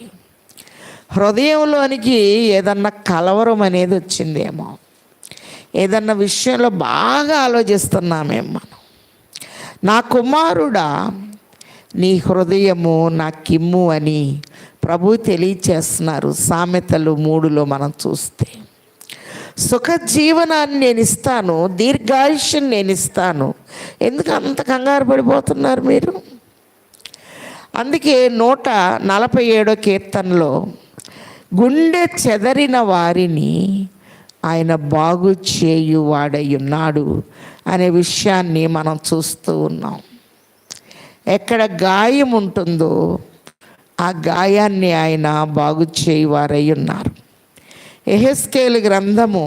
హృదయంలోనికి ఏదన్నా కలవరం అనేది వచ్చిందేమో, ఏదన్నా విషయంలో బాగా ఆలోచిస్తున్నామేమో మనం. నా కుమారుడా, నీ హృదయము నాకిమ్ము అని ప్రభు తెలియచేస్తున్నారు. సామెతలు 3లో మనం చూస్తే, సుఖ జీవనాన్ని నేను ఇస్తాను, దీర్ఘాయుష్యం నేను ఇస్తాను. ఎందుకు అంత కంగారు పడిపోతున్నారు మీరు? అందుకే 147 కీర్తనలో గుండె చెదరిన వారిని ఆయన బాగు చేయువాడై ఉన్నాడు అనే విషయాన్ని మనం చూస్తూ ఉన్నాం. ఎక్కడ గాయం ఉంటుందో ఆ గాయాన్ని ఆయన బాగు చేయువారై ఉన్నారు. యెహెజ్కేలు గ్రంథము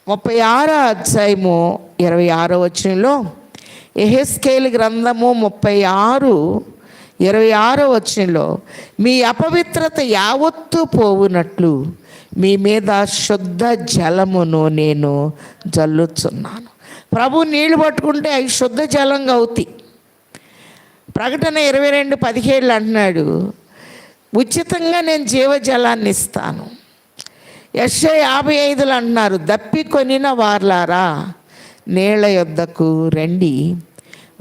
36:26 యెహెజ్కేలు గ్రంథము 36:26 మీ అపవిత్రత యావత్తు పోవునట్లు మీ మీద శుద్ధ జలమును నేను జల్లుచున్నాను. ప్రభు నీళ్లు పట్టుకుంటే అవి శుద్ధ జలంగా అవుతాయి. ప్రకటన 22:17 అంటున్నాడు, ఉచితంగా నేను జీవజలాన్ని ఇస్తాను. యెషయా 55 అంటున్నారు, దప్పి కొనిన వార్లారా నీళ్ల యొద్దకు రండి,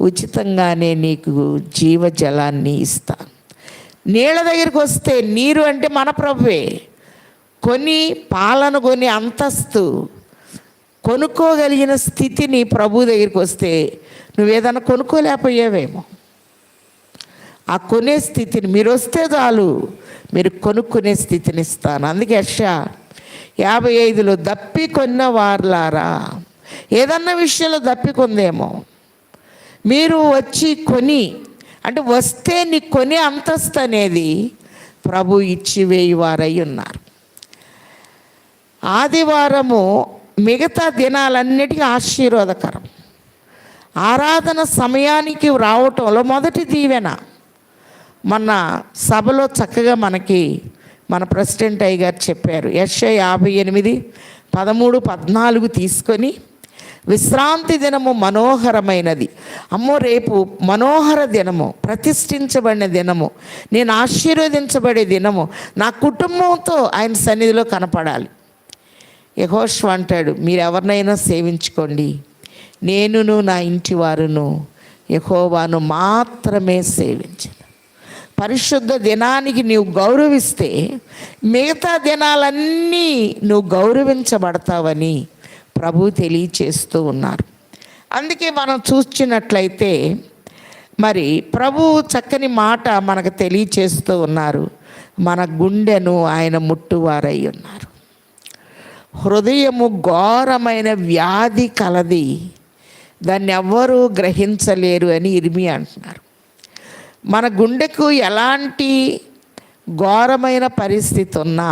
ఉచితంగానే నీకు జీవజలాన్ని ఇస్తాను. నీళ్ళ దగ్గరికి వస్తే, నీరు అంటే మన ప్రభువే, కొని పాలను కొని అంతస్తు కొనుక్కోగలిగిన స్థితిని ప్రభు దగ్గరికి వస్తే నువ్వేదన్నా కొనుక్కోలేకపోయావేమో. ఆ కొనే స్థితిని మీరు వస్తే చాలు, మీరు కొనుక్కునే స్థితిని ఇస్తాను. అందుకే యెషయా 55లో దప్పి కొన్న వార్లారా, ఏదన్నా విషయంలో దప్పికొందేమో, మీరు వచ్చి కొని, అంటే వస్తే నీ కొని అంతస్తు అనేది ప్రభు ఇచ్చివేయువారై ఉన్నారు. ఆదివారము మిగతా దినాలన్నిటికీ ఆశీర్వాదకరం. ఆరాధన సమయానికి రావటంలో మొదటి దీవెన. మొన్న సభలో చక్కగా మనకి మన ప్రెసిడెంట్ అయ్య గారు చెప్పారు, యెషయా 58:13-14 తీసుకొని, విశ్రాంతి దినము మనోహరమైనది. అమ్మో, రేపు మనోహర దినము, ప్రతిష్ఠించబడిన దినము, నేను ఆశీర్వదించబడే దినము, నా కుటుంబంతో ఆయన సన్నిధిలో కనపడాలి. యెహోషువ అంటాడు, మీరు ఎవరినైనా సేవించుకోండి, నేనును నా ఇంటి వారును యెహోవాను మాత్రమే సేవించను. పరిశుద్ధ దినానికి నీవు గౌరవిస్తే మిగతా దినాలన్నీ నువ్వు గౌరవించబడతావని ప్రభు తెలియచేస్తూ ఉన్నారు. అందుకే మనం చూసినట్లయితే మరి ప్రభు చక్కని మాట మనకు తెలియచేస్తూ ఉన్నారు. మన గుండెను ఆయన ముట్టువారై ఉన్నారు. హృదయము ఘోరమైన వ్యాధి కలది, దాన్ని ఎవ్వరూ గ్రహించలేరు అని ఇర్మియా అంటున్నారు. మన గుండెకు ఎలాంటి ఘోరమైన పరిస్థితి ఉన్నా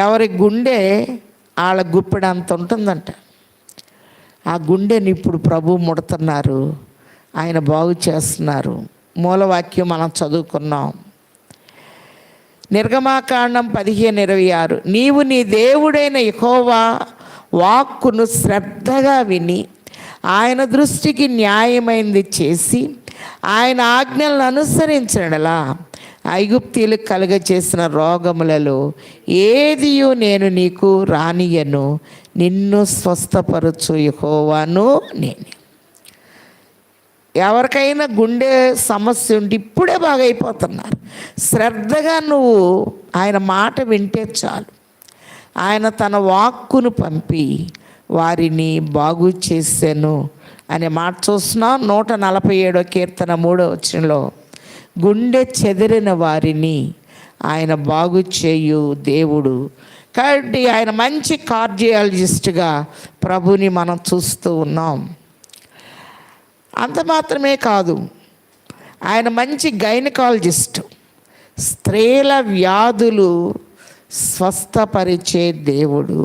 ఎవరి గుండె వాళ్ళ గుప్పెడంత ఉంటుందంట. ఆ గుండెని ఇప్పుడు ప్రభు ముడుతున్నారు, ఆయన బాగు చేస్తున్నారు. మూలవాక్యం మనం చదువుకున్నాం, నిర్గమాకాండం 15:26. నీవు నీ దేవుడైన యెహోవా వాక్కును శ్రద్ధగా విని ఆయన దృష్టికి న్యాయమైనది చేసి ఆయన ఆజ్ఞలను అనుసరించడలా ఐగుప్తీయులకు కలుగచేసిన రోగములలో ఏదియు నేను నీకు రానియను, నిన్ను స్వస్థపరచు యెహోవాను నేనే. ఎవరికైనా గుండె సమస్య ఉంటే ఇప్పుడే బాగైపోతున్నారు. శ్రద్ధగా నువ్వు ఆయన మాట వింటే చాలు, ఆయన తన వాక్కును పంపి వారిని బాగు చేశాను అనే మాట చూస్తున్నాం. 147వ కీర్తన 3వ వచనంలో గుండె చెదిరిన వారిని ఆయన బాగు చేయు దేవుడు. కాబట్టి ఆయన మంచి కార్డియాలజిస్ట్గా ప్రభుని మనం చూస్తూ ఉన్నాం. అంత మాత్రమే కాదు, ఆయన మంచి గైనకాలజిస్ట్, స్త్రీల వ్యాధులు స్వస్థపరిచే దేవుడు.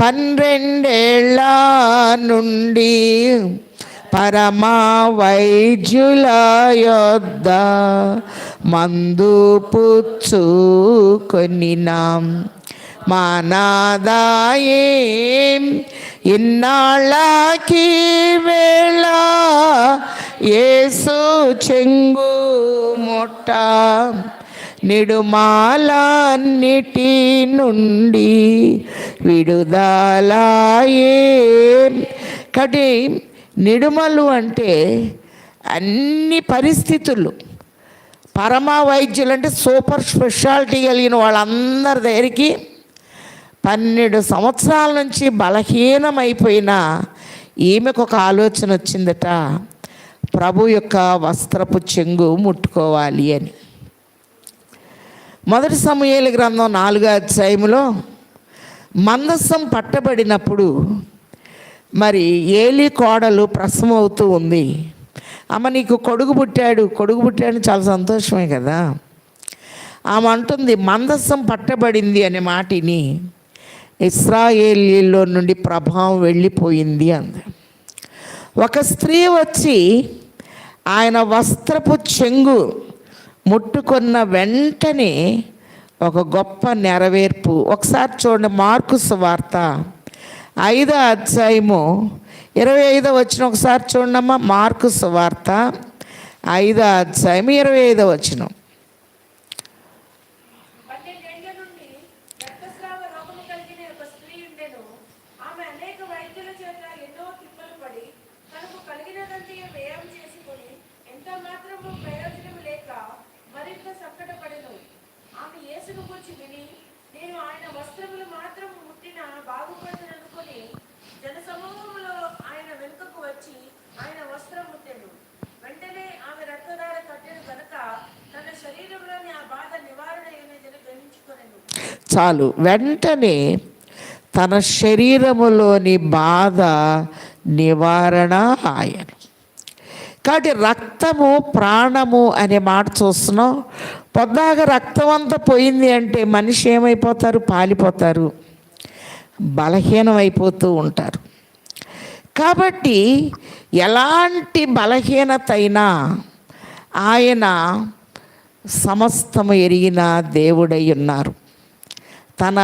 12 ఏళ్ల నుండి పరమా వైద్యుల యొద్ద మందు పుచ్చుకొనినాం మానాదాయేం ఇన్నాళ్ళకి వేళ యేసు చెంగు మొట్ట నిడుమాలన్నిటి నుండి విడుదలాయే. కాబట్టి నిడుమలు అంటే అన్ని పరిస్థితులు, పరమా వైద్యులు అంటే సూపర్ స్పెషాలిటీ కలిగిన వాళ్ళందరి దగ్గరికి 12 సంవత్సరాల నుంచి బలహీనమైపోయిన ఈమెకు ఒక ఆలోచన వచ్చిందట, ప్రభు యొక్క వస్త్రపు చెంగు ముట్టుకోవాలి అని. 1 సమూయేలు గ్రంథం 4వ అధ్యాయంలో మందసం పట్టబడినప్పుడు మరి ఏలీ కోడలు ప్రసవం అవుతూ ఉంది. అమ్మ నీకు కొడుకు పుట్టాడు చాలా సంతోషమే కదా. ఆమె అంటుంది మందసం పట్టబడింది అనే మాటిని ఇశ్రాయేలీలో నుండి ప్రభావం వెళ్ళిపోయింది అంది. ఒక స్త్రీ వచ్చి ఆయన వస్త్రపు చెంగు ముట్టుకున్న వెంటనే ఒక గొప్ప నెరవేర్పు. ఒకసారి చూడండి, మార్కు సువార్త 5వ అధ్యాయము 25వ వచనం ఒకసారి చూడమ్మా. మార్కు సువార్త 5వ అధ్యాయం 25వ వచనం. చాలు, వెంటనే తన శరీరములోని బాధ నివారణ ఆయన. కాబట్టి రక్తము ప్రాణము అనే మాట చూస్తున్నాం. పొద్దాక రక్తం అంతా పోయింది అంటే మనిషి ఏమైపోతారు? పాలిపోతారు, బలహీనం అయిపోతూ ఉంటారు. కాబట్టి ఎలాంటి బలహీనత అయినా ఆయన సమస్తము ఎరిగిన దేవుడై ఉన్నారు. తన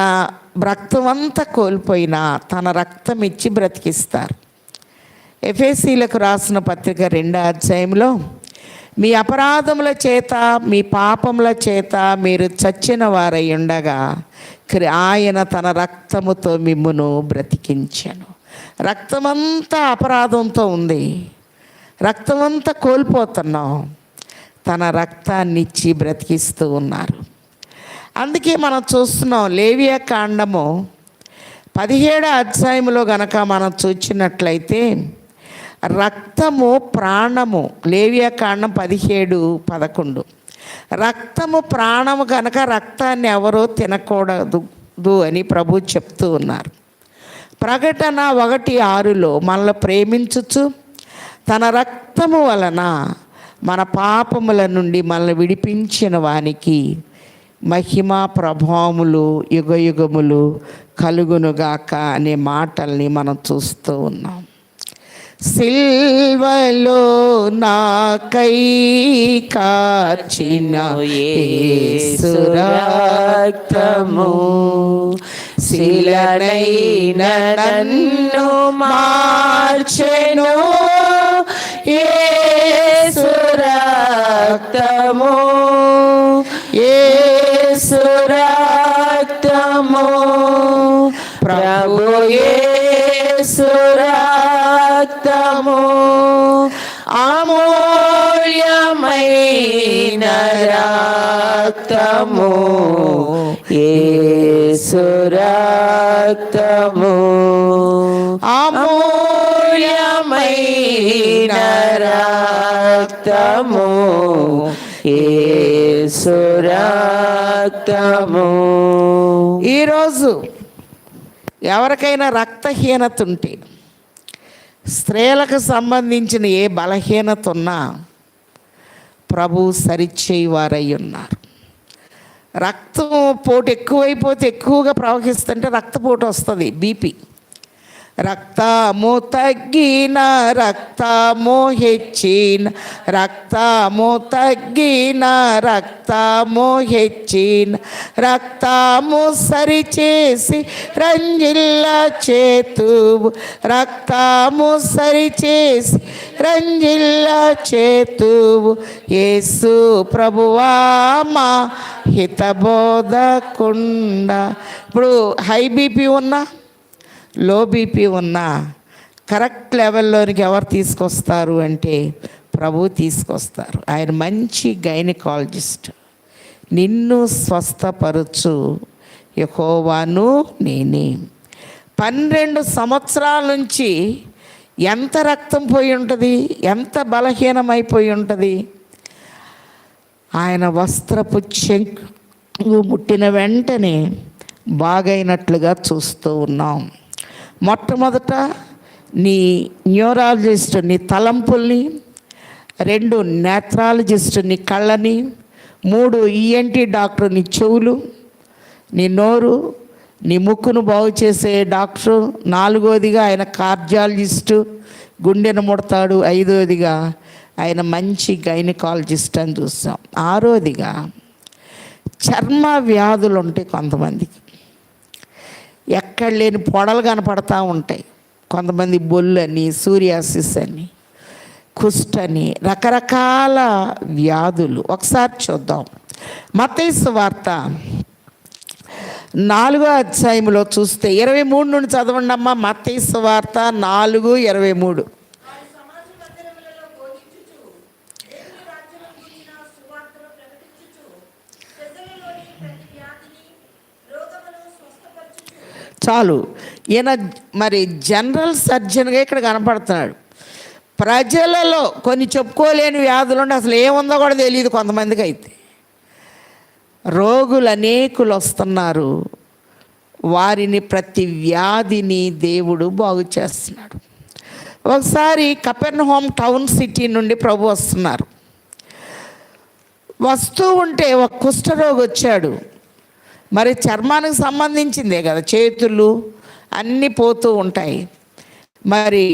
రక్తమంతా కోల్పోయినా తన రక్తం ఇచ్చి బ్రతికిస్తారు. ఎఫెసీలకు రాసిన పత్రిక 2వ అధ్యాయంలో మీ అపరాధముల చేత మీ పాపముల చేత మీరు చచ్చిన వారై ఉండగా ఆయన తన రక్తముతో మిమ్మును బ్రతికించెను. రక్తమంతా అపరాధంతో ఉంది, రక్తమంతా కోల్పోతున్నాం, తన రక్తాన్ని ఇచ్చి బ్రతికిస్తూ ఉన్నారు. అందుకే మనం చూస్తున్నాం లేవియా కాండము 17వ అధ్యాయంలో గనక మనం చూచినట్లయితే రక్తము ప్రాణము. లేవియా కాండం 17:11 రక్తము ప్రాణము కనుక రక్తాన్ని ఎవరో తినకూడదు అని ప్రభు చెప్తూ ఉన్నారు. ప్రకటన 1:6 మనల్ని ప్రేమించుచు తన రక్తము వలన మన పాపముల నుండి మనల్ని విడిపించిన వానికి మహిమ ప్రభావములు యుగయుగములు కలుగునుగాక అనే మాటల్ని మనం చూస్తూ ఉన్నాం. సిల్వలో నాకై కార్చిన యేసు రక్తము శిలనైన నన్ను మార్చెను. యేసు రక్తము యేసు రక్తము ప్రభు యేసు రక్తము అమూల్యమైన రక్తము యేసు రక్తము అమూల్యమైన రక్తము యేసు రక్తము. ఈరోజు ఎవరికైనా రక్తహీనత ఉంటే, స్త్రీలకు సంబంధించిన ఏ బలహీనత ఉన్నా ప్రభు సరిచేయవారై ఉన్నారు. రక్తం పోటు ఎక్కువైపోతే ఎక్కువగా ప్రవహిస్తుంటే రక్తపోటు వస్తుంది, బీపీ. రక్తము తగ్గిన రక్తము హెచ్చిన రక్తము తగ్గిన రక్తము హెచ్చిన రక్తము సరిచేసి రంజిల్ల చేతువు రక్తము సరిచేసి రంజిల్ల చేతువు యేసు ప్రభువా మా హితబోధకుండా. ఇప్పుడు హై బీపీ ఉన్నా లో బీపీ ఉన్నా కరెక్ట్ లెవెల్లోనికి ఎవరు తీసుకొస్తారు అంటే ప్రభు తీసుకొస్తారు. ఆయన మంచి గైనకాలజిస్ట్. నిన్ను స్వస్థపరచు యెహోవాను నేనే. 12 సంవత్సరాల నుంచి ఎంత రక్తం పోయి ఉంటుంది, ఎంత బలహీనమైపోయి ఉంటుంది. ఆయన వస్త్రపు చెంగు ముట్టిన వెంటనే బాగైనట్లుగా చూస్తూ ఉన్నాం. మొట్టమొదట నీ న్యూరాలజిస్ట్ నీ తలంపుల్ని, 2 నేత్రాలజిస్ట్ నీ కళ్ళని, 3 ఈఎన్టీ డాక్టర్ నీ చెవులు, నీ నోరు, నీ ముక్కును బాగు చేసే డాక్టరు, 4వదిగా ఆయన కార్డియాలజిస్టు గుండెను ముడతాడు, 5వదిగా ఆయన మంచి గైనకాలజిస్ట్ అని చూస్తాం. 6వదిగా చర్మ వ్యాధులు ఉంటాయి కొంతమందికి, ఎక్కడ లేని పొడలు కనపడతా ఉంటాయి. కొంతమంది బొల్లు అని, సూరియాసిస్ అని, కుష్ఠని, రకరకాల వ్యాధులు. ఒకసారి చూద్దాం. మత్తయి సువార్త 4వ అధ్యాయంలో చూస్తే 23 నుండి చదవండి అమ్మా. మత్తయి సువార్త 4:23. చాలు. ఈయన మరి జనరల్ సర్జన్గా ఇక్కడ కనపడుతున్నాడు. ప్రజలలో కొన్ని చెప్పుకోలేని వ్యాధులు ఉంటే అసలు ఏముందో కూడా తెలియదు కొంతమందికి. అయితే రోగులు అనేకులు వస్తున్నారు, వారిని ప్రతి వ్యాధిని దేవుడు బాగు చేస్తున్నాడు. ఒకసారి కపెర్నహూమ్ టౌన్ సిటీ నుండి ప్రభు వస్తున్నారు. వస్తూ ఉంటే ఒక కుష్ఠరోగి వచ్చాడు. మరి చర్మానికి సంబంధించిందే కదా, చేతులు అన్నీ పోతూ ఉంటాయి. మరి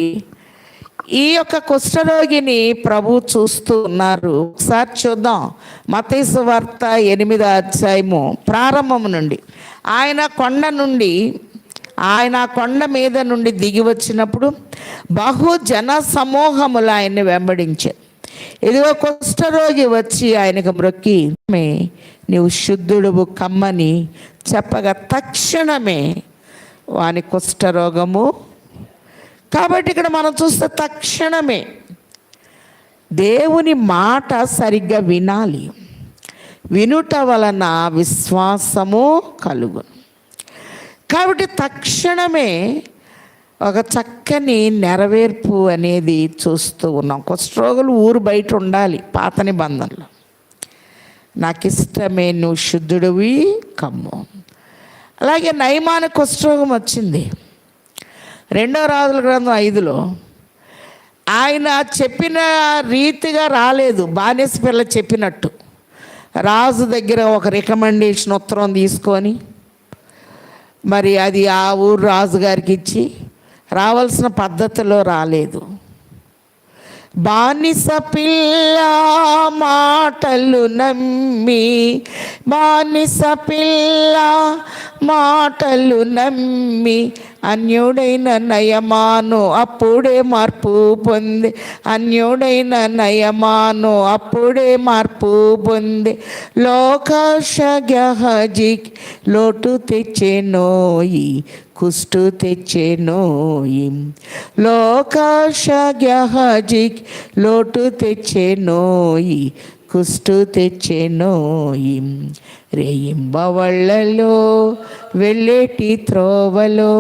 ఈ యొక్క కుష్ఠరోగిని ప్రభు చూస్తూ ఉన్నారు. ఒకసారి చూద్దాం. మత్తయి సువార్త 8వ అధ్యాయము ప్రారంభం నుండి. ఆయన కొండ మీద నుండి దిగి వచ్చినప్పుడు బహుజన సమూహములు ఆయన్ని వెంబడించారు. ఇదిగో కుష్ఠరోగి వచ్చి ఆయనకు మ్రొక్కి, నీవు శుద్ధుడువు కమ్మని చెప్పగా తక్షణమే వాని కుష్ఠరోగము. కాబట్టి ఇక్కడ మనం చూస్తే తక్షణమే దేవుని మాట సరిగ్గా వినాలి. వినుట వలన విశ్వాసము కలుగును. కాబట్టి తక్షణమే ఒక చక్కని నెరవేర్పు అనేది చూస్తూ ఉన్నాం. కుష్ఠరోగులు ఊరు బయట ఉండాలి పాత నిబంధనలో. నాకు ఇష్టమే, నువ్వు శుద్ధుడివి కమ్ము. అలాగే నయమాను కుష్ఠరోగం వచ్చింది. 2 రాజుల గ్రంథం 5లో ఆయన చెప్పిన రీతిగా రాలేదు, బానిస పిల్ల చెప్పినట్టు. రాజు దగ్గర ఒక రికమెండేషన్ ఉత్తరం తీసుకొని మరి అది ఆ ఊరు రాజుగారికి ఇచ్చి రావాల్సిన పద్ధతిలో రాలేదు. బానిస పిల్ల మాటలు నమ్మి, బానిస పిల్ల మాటలు నమ్మి, అన్యుడైన నయమాను అప్పుడే మార్పు పొంది, అన్యుడైన నయమాను అప్పుడే మార్పు పొంది, లోకాశగహజి లోటు తెచ్చెనోయి, కుష్టు తెచ్చెనోయి, లోకాశగహజి లోటు తెచ్చెనోయి, కుష్టు తెచ్చెనోయి. రేయింబవళ్ళలో వెళ్ళేటి త్రోవలో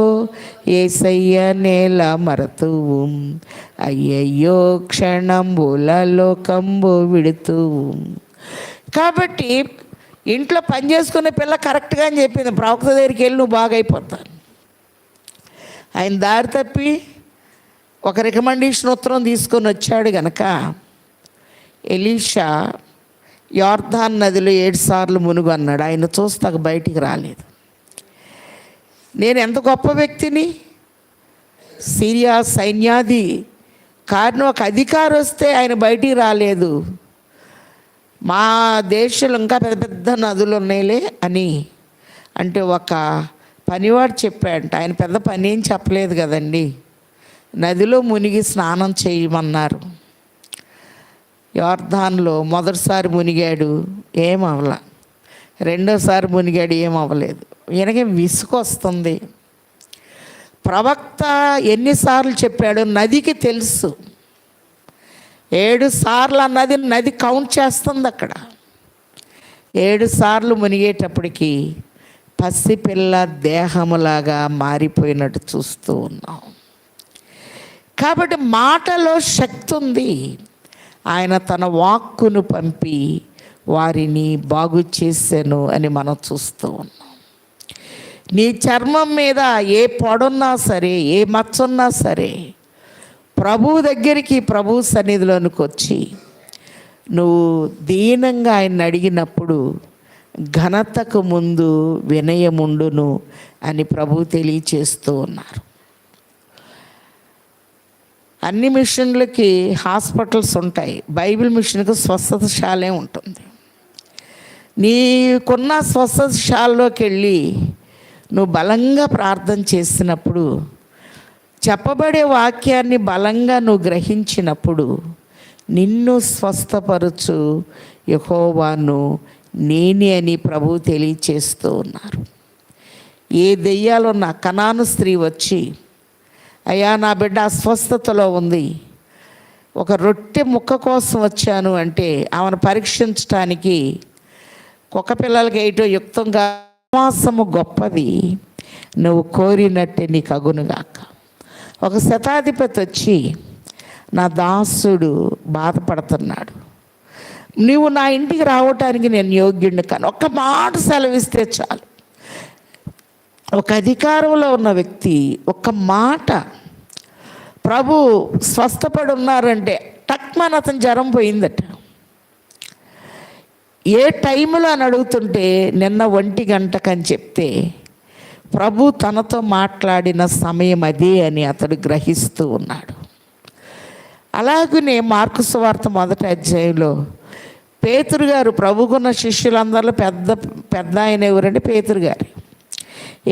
యేసయ్య నేల మరతువు, అయ్యయ్యో క్షణంబులలో కంబు విడుతువు. కాబట్టి ఇంట్లో పని చేసుకునే పిల్ల కరెక్ట్గా అని చెప్పింది, ప్రవక్త దగ్గరికి వెళ్ళి నువ్వు బాగైపోతాను. ఆయన దారి తప్పి ఒక రికమెండేషన్ ఉత్తరం తీసుకొని వచ్చాడు గనక ఎలీషా యోర్దాను నదిలో 7 సార్లు మునుగు అన్నాడు. ఆయన చూస్తాక బయటికి రాలేదు. నేను ఎంత గొప్ప వ్యక్తిని, సిరియా సైన్యాది కారణం ఒక అధికారి వస్తే ఆయన బయటికి రాలేదు. మా దేశంలో ఇంకా పెద్ద పెద్ద నదులు ఉన్నాయిలే అని అంటే ఒక పనివాడు చెప్పాడంట. ఆయన పెద్ద పని ఏం చెప్పలేదు కదండి, నదిలో మునిగి స్నానం చేయమన్నారు. యోర్దాన్లో మొదటిసారి మునిగాడు, ఏమవల. రెండోసారి మునిగాడు, ఏమవ్వలేదు. ఈయనకి విసుగు వస్తుంది. ప్రవక్త ఎన్నిసార్లు చెప్పాడు నదికి తెలుసు. 7 సార్లు అన్నది నది కౌంట్ చేస్తుంది. అక్కడ 7 సార్లు మునిగేటప్పటికి పసిపిల్ల దేహములాగా మారిపోయినట్టు చూస్తూ ఉన్నాం. కాబట్టి మాటలో శక్తి ఉంది. ఆయన తన వాక్కును పంపి వారిని బాగు చేశాను అని మనం చూస్తూ ఉన్నాం. నీ చర్మం మీద ఏ పొడున్నా సరే, ఏ మచ్చున్నా సరే, ప్రభువు దగ్గరికి, ప్రభు సన్నిధిలోనికి వచ్చి నువ్వు దీనంగా ఆయన అడిగినప్పుడు ఘనతకు ముందు వినయముండును అని ప్రభు తెలియచేస్తూ ఉన్నారు. అన్ని మిషన్లకి హాస్పిటల్స్ ఉంటాయి, బైబిల్ మిషన్కి స్వస్థతశాలే ఉంటుంది. నీకున్న స్వస్థతశాలలోకి వెళ్ళి నువ్వు బలంగా ప్రార్థన చేసినప్పుడు, చెప్పబడే వాక్యాన్ని బలంగా నువ్వు గ్రహించినప్పుడు నిన్ను స్వస్థపరచు యెహోవాను నేనే అని ప్రభు తెలియచేస్తూ ఉన్నారు. ఏ దెయ్యాలో నా కనాను స్త్రీ వచ్చి, అయ్యా నా బిడ్డ అస్వస్థతలో ఉంది, ఒక రొట్టె ముక్క కోసం వచ్చాను అంటే ఆమెను పరీక్షించటానికి కుక్క పిల్లలకి ఏటో యుక్తంగా విశ్వాసము గొప్పది, నువ్వు కోరినట్టే నీకు అగునుగాక. ఒక శతాధిపతి వచ్చి, నా దాసుడు బాధపడుతున్నాడు, నువ్వు నా ఇంటికి రావటానికి నేను యోగ్యుడిని కాను, ఒక్క మాట సెలవిస్తే చాలు. ఒక అధికారంలో ఉన్న వ్యక్తి ఒక్క మాట, ప్రభు స్వస్థపడి ఉన్నారంటే టక్మని అతను జ్వరం పోయిందట. ఏ టైంలో అని అడుగుతుంటే నిన్న 1 గంటకని చెప్తే ప్రభు తనతో మాట్లాడిన సమయం అదే అని అతడు గ్రహిస్తూ ఉన్నాడు. అలాగనే మార్కు సువార్త 1వ అధ్యాయంలో పేతురు గారు, ప్రభుకున్న శిష్యులందరిలో పెద్ద ఆయన ఎవరంటే పేతురు గారు.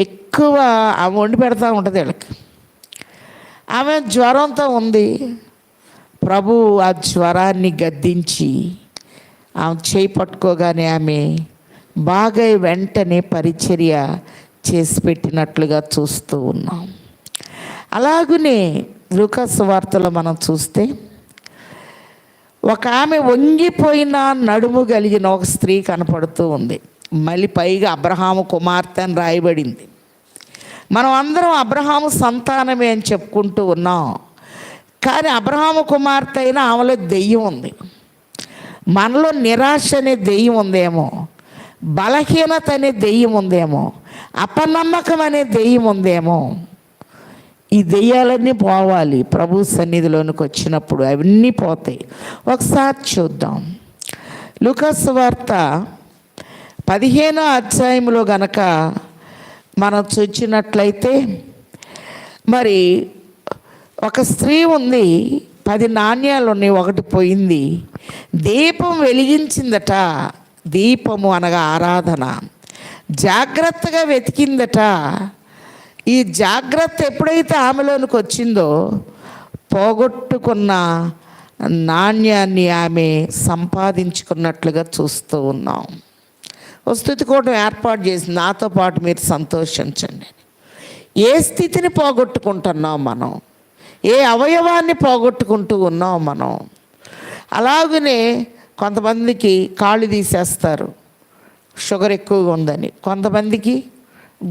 ఎక్కువ ఆమె వండి పెడతా ఉంటుంది వీళ్ళకి. ఆమె జ్వరంతో ఉంది. ప్రభు ఆ జ్వరాన్ని గద్దించి ఆమె చేయి పట్టుకోగానే ఆమె బాగా వెంటనే పరిచర్య చేసి పెట్టినట్లుగా చూస్తూ ఉన్నాం. అలాగనే లూకా సువార్తలో మనం చూస్తే ఒక ఆమె వంగిపోయిన నడుము కలిగిన ఒక స్త్రీ కనపడుతూ ఉంది. మళ్ళీ పైగా అబ్రహాము కుమార్తె అని రాయబడింది. మనం అందరం అబ్రహాము సంతానమే అని చెప్పుకుంటూ ఉన్నాం. కానీ అబ్రహాము కుమార్తె అయినా ఆమెలో దెయ్యం ఉంది. మనలో నిరాశ అనే దెయ్యం ఉందేమో, బలహీనత అనే దెయ్యం ఉందేమో, అపనమ్మకం అనే దెయ్యం ఉందేమో. ఈ దెయ్యాలన్నీ పోవాలి ప్రభు సన్నిధిలోనికి వచ్చినప్పుడు, అవన్నీ పోతాయి. ఒకసారి చూద్దాం. లూకా సువార్త 15వ అధ్యాయంలో గనక మనం చూచినట్లయితే, మరి ఒక స్త్రీ ఉంది, 10 నాణ్యాలు ఉన్నాయి, ఒకటి పోయింది. దీపం వెలిగించిందట. దీపము అనగా ఆరాధన. జాగ్రత్తగా వెతికిందట. ఈ జాగ్రత్త ఎప్పుడైతే ఆమెలోనికి వచ్చిందో, పోగొట్టుకున్న నాణ్యాన్ని ఆమె సంపాదించుకున్నట్లుగా చూస్తూ ఉన్నాం. ఓ స్తుతి కూటం ఏర్పాటు చేసింది, నాతో పాటు మీరు సంతోషించండి. ఏ స్థితిని పోగొట్టుకుంటున్నాం మనం? ఏ అవయవాన్ని పోగొట్టుకుంటూ ఉన్నాం మనం? అలాగనే కొంతమందికి కాళ్ళు తీసేస్తారు షుగర్ ఎక్కువగా ఉందని, కొంతమందికి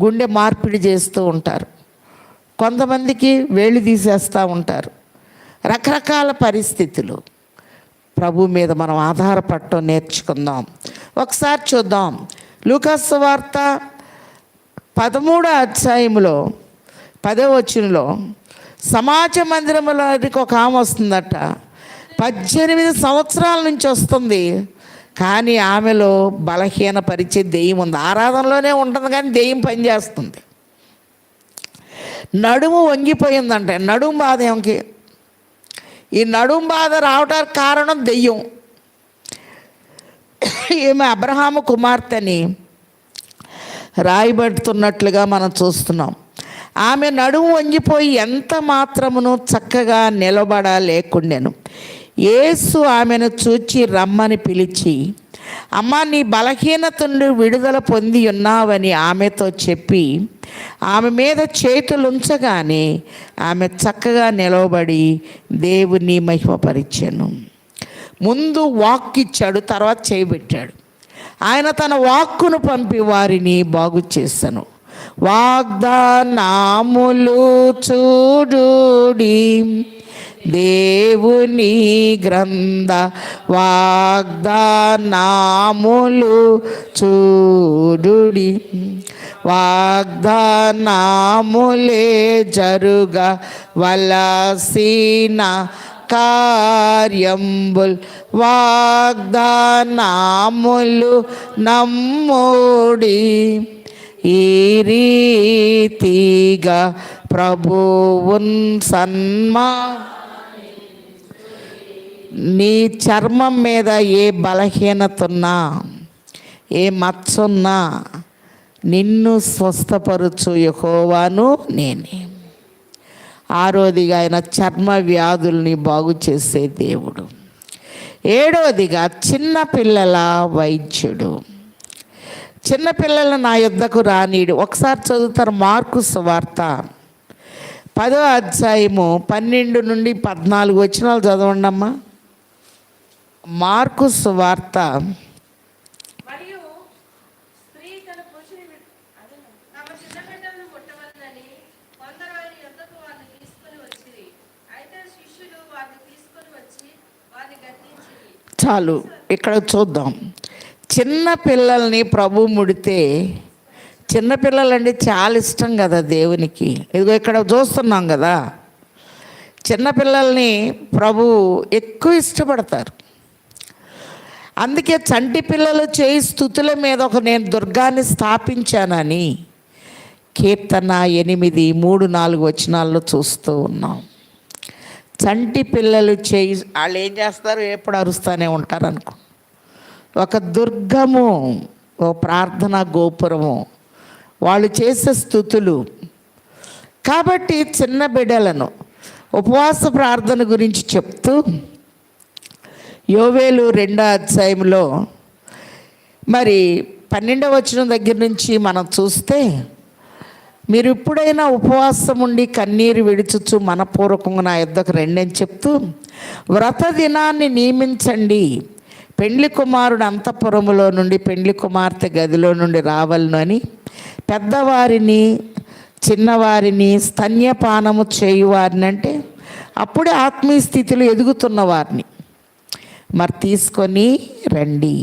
గుండె మార్పిడి చేస్తూ ఉంటారు, కొంతమందికి వేళ్ళు తీసేస్తూ ఉంటారు. రకరకాల పరిస్థితులు. ప్రభు మీద మనం ఆధారపడటం నేర్చుకుందాం. ఒకసారి చూద్దాం. లూకా సువార్త 13వ అధ్యాయంలో 10వ వచనంలో, సమాజ మందిరంలోకి ఒక ఆమె వస్తుందట. 18 సంవత్సరాల నుంచి వస్తుంది, కానీ ఆమెలో బలహీనపరిచే దెయ్యం ఉంది. ఆరాధనలోనే ఉంటుంది కానీ దెయ్యం పనిచేస్తుంది. నడుము వంగిపోయిందంటే, నడుము బాధ ఏమికి? ఈ నడుము బాధ రావడానికి కారణం దెయ్యం. ఈమె అబ్రహాము కుమార్తెని రాయబడుతున్నట్లుగా మనం చూస్తున్నాం. ఆమె నడుము వంగిపోయి ఎంత మాత్రమును చక్కగా నిలబడలేకుండెను. యేసు ఆమెను చూచి రమ్మని పిలిచి, అమ్మ, నీ బలహీనత నుండి విడుదల పొంది ఉన్నావని ఆమెతో చెప్పి ఆమె మీద చేతులు ఉంచగానే ఆమె చక్కగా నిలవబడి దేవుని మహిమపరిచెను. ముందు వాక్ ఇచ్చాడు, తర్వాత చేయబెట్టాడు. ఆయన తన వాక్కును పంపి వారిని బాగు చేశాను. వాగ్దానములు చూడుడి, దేవుని గ్రంథ వాగ్దానములు చూడుడి, వాగ్దానములే జరుగ వలసిన కార్యంబుల్, వాగ్దానములు నమ్ముడి. ఈ రీతిగా ప్రభువున్ నీ చర్మం మీద ఏ బలహీనత ఉన్నా, ఏ మచ్చున్నా నిన్ను స్వస్థపరచు యెహోవాను నేనే. ఆరోదిగా ఆయన చర్మ వ్యాధుల్ని బాగు చేసే దేవుడు. 7వదిగా చిన్నపిల్లల వైద్యుడు. చిన్నపిల్లలు నా యొద్దకు రానీడు. ఒకసారి చదువుతారు మార్కు సువార్త 10వ అధ్యాయము 12 నుండి 14 వచనాలు చదవండి అమ్మా. మార్కు సువార్త. చాలు, ఇక్కడ చూద్దాం. చిన్న పిల్లల్ని ప్రభు ముడితే, చిన్నపిల్లలంటే చాలా ఇష్టం కదా దేవునికి. ఇదిగో ఇక్కడ చూస్తున్నాం కదా, చిన్నపిల్లల్ని ప్రభు ఎక్కువ ఇష్టపడతారు. అందుకే చంటి పిల్లలు చేయి స్తుతుల మీద ఒక నేను దుర్గాన్ని స్థాపించానని కీర్తన 8:3-4 వచనాల్లో చూస్తూ ఉన్నాం. చంటి పిల్లలు చేయి, వాళ్ళు ఏం చేస్తారు? ఎప్పుడు అరుస్తూనే ఉంటారు అనుకో. ఒక దుర్గము, ఓ ప్రార్థనా గోపురము, వాళ్ళు చేసే స్తుతులు. కాబట్టి చిన్న బిడ్డలను ఉపవాస ప్రార్థన గురించి చెప్తూ యోవేలు 2వ అధ్యాయంలో మరి 12వ వచనం దగ్గర నుంచి మనం చూస్తే, మీరు ఎప్పుడైనా ఉపవాసం ఉండి కన్నీరు విడుచుచు మనపూర్వకంగా నా యొద్దకు రండి అని చెప్తూ, వ్రత దినాన్ని నియమించండి, పెండ్లి కుమారుడు అంతఃపురములో నుండి పెండ్లి కుమార్తె గదిలో నుండి రావాలను అని పెద్దవారిని చిన్నవారిని స్తన్యపానము చేయువారిని, అంటే అప్పుడే ఆత్మీయ స్థితిలో ఎదుగుతున్న వారిని, మరి తీసుకొని రండి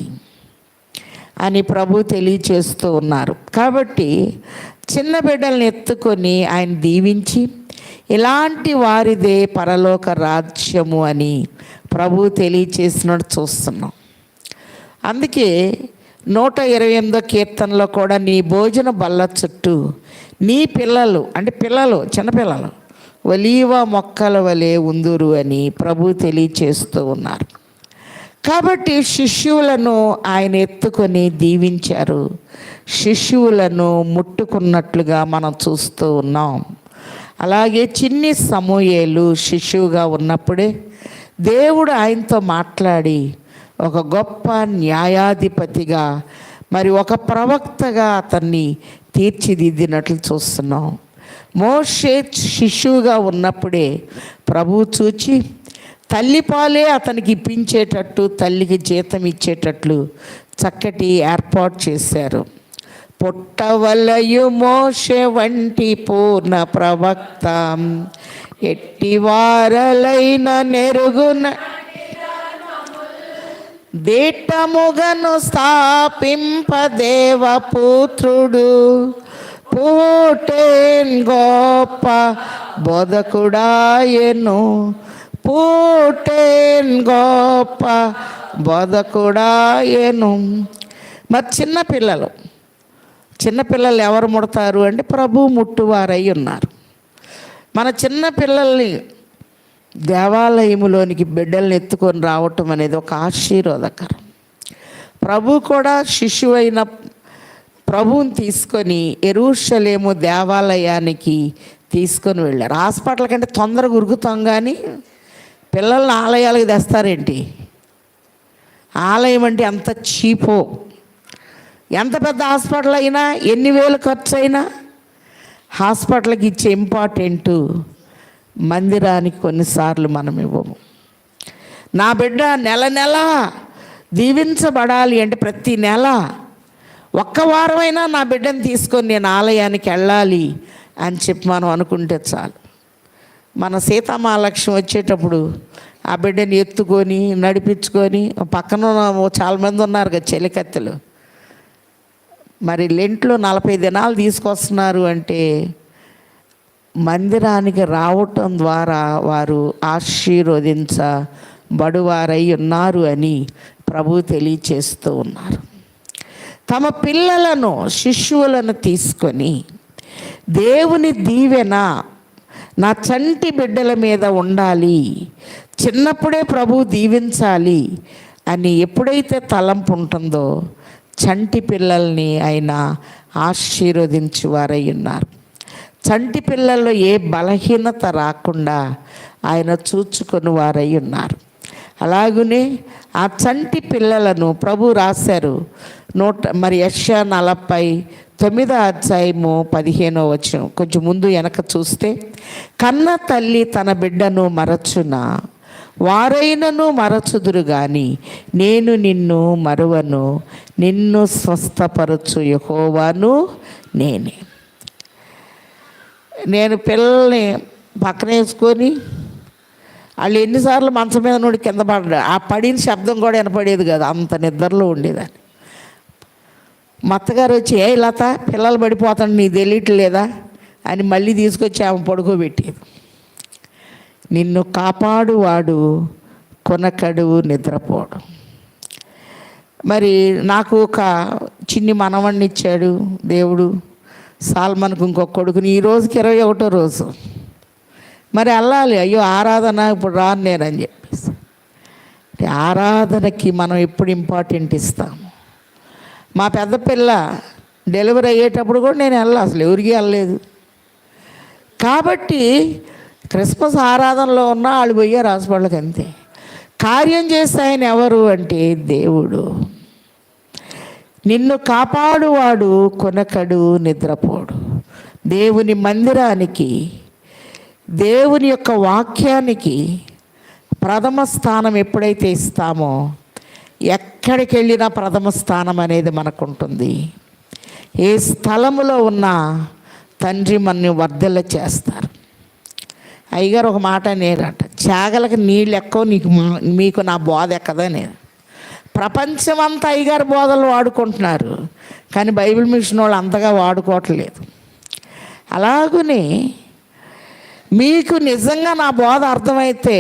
అని ప్రభు తెలియచేస్తూ ఉన్నారు. కాబట్టి చిన్న బిడ్డల్ని ఎత్తుకొని ఆయన దీవించి ఇలాంటి వారిదే పరలోక రాజ్యము అని ప్రభు తెలియచేసినట్టు చూస్తున్నాం. అందుకే 128వ కీర్తనలో కూడా నీ భోజన బల్ల చుట్టూ నీ పిల్లలు, అంటే పిల్లలు, చిన్నపిల్లలు ఒలీవ మొక్కల వలె ఉందురు అని ప్రభు తెలియచేస్తూ ఉన్నారు. కాబట్టి శిష్యులను ఆయన ఎత్తుకొని దీవించారు. శిష్యులను ముట్టుకున్నట్లుగా మనం చూస్తూ ఉన్నాం. అలాగే చిన్ని సమూయేలు శిష్యువుగా ఉన్నప్పుడే దేవుడు ఆయనతో మాట్లాడి ఒక గొప్ప న్యాయాధిపతిగా, మరి ఒక ప్రవక్తగా అతన్ని తీర్చిదిద్దినట్లు చూస్తున్నాం. మోషే శిష్యువుగా ఉన్నప్పుడే ప్రభువు చూచి తల్లిపాలే అతనికి ఇప్పించేటట్టు, తల్లికి జీతం ఇచ్చేటట్లు చక్కటి ఏర్పాటు చేశారు. పొట్టవలయు మోషే వంటి పూర్ణ ప్రవక్త ఎట్టివారలైన నెరుగున దేటముగను స్థాపింప దేవపుత్రుడు పూటేన్ గొప్ప బోధకుడాయెను, పూటేన్ గొప్ప బోధకుడాయెను. మరి చిన్నపిల్లలు ఎవరు ముడతారు అంటే ప్రభు ముట్టువారై ఉన్నారు. మన చిన్నపిల్లల్ని దేవాలయములోనికి బిడ్డల్ని ఎత్తుకొని రావటం అనేది ఒక ఆశీర్వాదకరం. ప్రభు కూడా శిశువైన ప్రభువుని తీసుకొని యెరూషలేము దేవాలయానికి తీసుకొని వెళ్ళారు. హాస్పిటల్ కంటే తొందరగా ఉరుకుతాం, కానీ పిల్లల్ని ఆలయాలకు తెస్తారేంటి? ఆలయం అంటే ఎంత చీపో, ఎంత పెద్ద హాస్పిటల్ అయినా, ఎన్ని వేలు ఖర్చు అయినా హాస్పిటల్కి ఇచ్చే ఇంపార్టెంటు మందిరానికి కొన్నిసార్లు మనం ఇవ్వము. నా బిడ్డ నెల దీవించబడాలి అంటే ప్రతి నెల ఒక్క వారమైనా నా బిడ్డను తీసుకొని నేను ఆలయానికి వెళ్ళాలి అని చెప్పి మనం అనుకుంటే చాలు. మన సీతామహాలక్ష్మి వచ్చేటప్పుడు ఆ బిడ్డని ఎత్తుకొని నడిపించుకొని, పక్కన చాలామంది ఉన్నారు కదా చెలికత్తెలు, మరి లెంట్లో 40 దినాలు తీసుకొస్తున్నారు అంటే మందిరానికి రావటం ద్వారా వారు ఆశీర్వదించబడువారై ఉన్నారు అని ప్రభు తెలియచేస్తూ ఉన్నారు. తమ పిల్లలను, శిష్యువులను తీసుకొని దేవుని దీవెన నా చంటి బిడ్డల మీద ఉండాలి, చిన్నప్పుడే ప్రభు దీవించాలి అని ఎప్పుడైతే తలంపు ఉంటుందో చంటి పిల్లల్ని ఆయన ఆశీర్వదించువారై ఉన్నారు. చంటి పిల్లల్లో ఏ బలహీనత రాకుండా ఆయన చూచుకొని వారై ఉన్నారు. అలాగనే ఆ చంటి పిల్లలను ప్రభు రాశారు. యెషయా 49వ అధ్యాయము 15వ వచనం కొంచెం ముందు వెనక చూస్తే, కన్న తల్లి తన బిడ్డను మరచునా, వారైనను మరచుదురు గాని నేను నిన్ను మరువను, నిన్ను స్వస్థపరచు యెహోవాను నేనే. నేను పిల్లల్ని పక్కన వేసుకొని వాళ్ళు ఎన్నిసార్లు మంచం మీద నుండి కింద పడ్డా, ఆ పడిన శబ్దం కూడా వినపడేది కదా, అంత నిద్రలో ఉండేదాన్ని. మా అత్తగారు వచ్చి, ఏ లత పిల్లలు పడిపోతాను నీకు తెలియట్లేదా అని మళ్ళీ తీసుకొచ్చి ఆమె పడుకోబెట్టేది. నిన్ను కాపాడువాడు కొనకడు నిద్రపోడు. మరి నాకు ఒక చిన్ని మనవణ్ణి ఇచ్చాడు దేవుడు, సాల్మన్కు ఇంకొక కొడుకుని. ఈ రోజుకి 21వ రోజు. మరి వెళ్ళాలి, అయ్యో ఆరాధన ఇప్పుడు రాను నేనని చెప్పేసి. ఆరాధనకి మనం ఎప్పుడు ఇంపార్టెంట్ ఇస్తాము. మా పెద్ద పిల్ల డెలివరీ అయ్యేటప్పుడు కూడా నేను అసలు ఎవరికి వెళ్ళలేదు. కాబట్టి క్రిస్మస్ ఆరాధనలో ఉన్న వాళ్ళు పోయారు హాస్పిటల్కి, అంతే. కార్యం చేస్తే ఆయన ఎవరు అంటే దేవుడు. నిన్ను కాపాడువాడు కొనకడు నిద్రపోడు. దేవుని మందిరానికి, దేవుని యొక్క వాక్యానికి ప్రథమ స్థానం ఎప్పుడైతే ఇస్తామో ఎక్కడికి వెళ్ళినా ప్రథమ స్థానం అనేది మనకు ఉంటుంది. ఏ స్థలములో ఉన్నా తండ్రి మనని వర్ధల చేస్తారు. అయ్యగారు ఒక మాట నేరట, శాగలకు నీళ్ళు ఎక్కువ మీకు నా బోధ ఎక్కదని. ప్రపంచమంతా అయ్యగారి బోధలు వాడుకుంటున్నారు, కానీ బైబిల్ మిషన్ వాళ్ళు అంతగా వాడుకోవట్లేదు. అలాగనే మీకు నిజంగా నా బోధ అర్థమైతే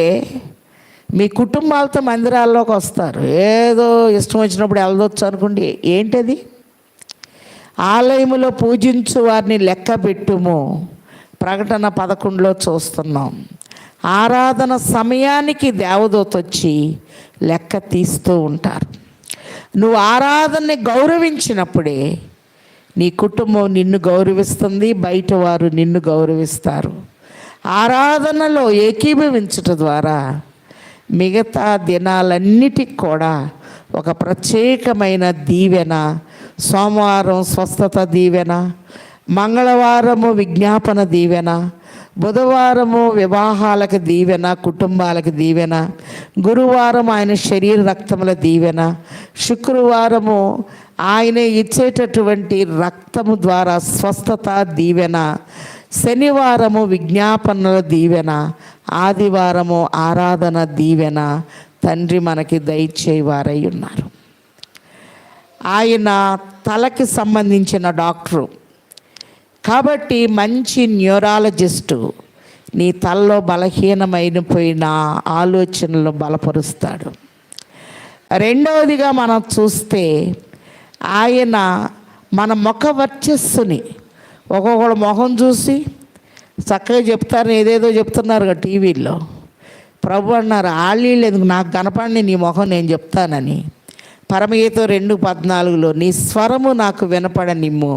మీ కుటుంబాలతో మందిరాల్లోకి వస్తారు. ఏదో ఇష్టం వచ్చినప్పుడు వెళ్ళదొచ్చు అనుకోండి. ఏంటది? ఆలయములో పూజించు వారిని లెక్క పెట్టుము, ప్రకటన 11లో చూస్తున్నాం. ఆరాధన సమయానికి దేవదూత వచ్చి లెక్క తీస్తూ ఉంటారు. నువ్వు ఆరాధనని గౌరవించినప్పుడే నీ కుటుంబం నిన్ను గౌరవిస్తుంది, బయట వారు నిన్ను గౌరవిస్తారు. ఆరాధనలో ఏకీభవించటం ద్వారా మిగతా దినాలన్నిటికి కూడా ఒక ప్రత్యేకమైన దీవెన. సోమవారం స్వస్థత దీవెన, మంగళవారము విజ్ఞాపన దీవెన, బుధవారము వివాహాలకు దీవెన, కుటుంబాలకు దీవెన, గురువారం ఆయన శరీర రక్తముల దీవెన, శుక్రవారము ఆయన ఇచ్చేటటువంటి రక్తము ద్వారా స్వస్థత దీవెన, శనివారము విజ్ఞాపనల దీవెన, ఆదివారము ఆరాధన దీవెన తండ్రి మనకి దయచేవారై ఉన్నారు. ఆయన తలకి సంబంధించిన డాక్టరు కాబట్టి మంచి న్యూరాలజిస్టు నీ తలలో బలహీనమైపోయిన ఆలోచనలు బలపరుస్తాడు. రెండవదిగా మనం చూస్తే ఆయన మన ముఖ వర్చస్సుని, ఒక్కొక్కడు మొహం చూసి చక్కగా చెప్తారు, ఏదేదో చెప్తున్నారు టీవీల్లో. ప్రభు అన్నారు, ఆళ్ళీళ్ళు ఎందుకు, నాకు కనపడి నీ మొహం నేను చెప్తానని. పరమగీతం 2:14లో నీ స్వరము నాకు వినపడనిమ్ము,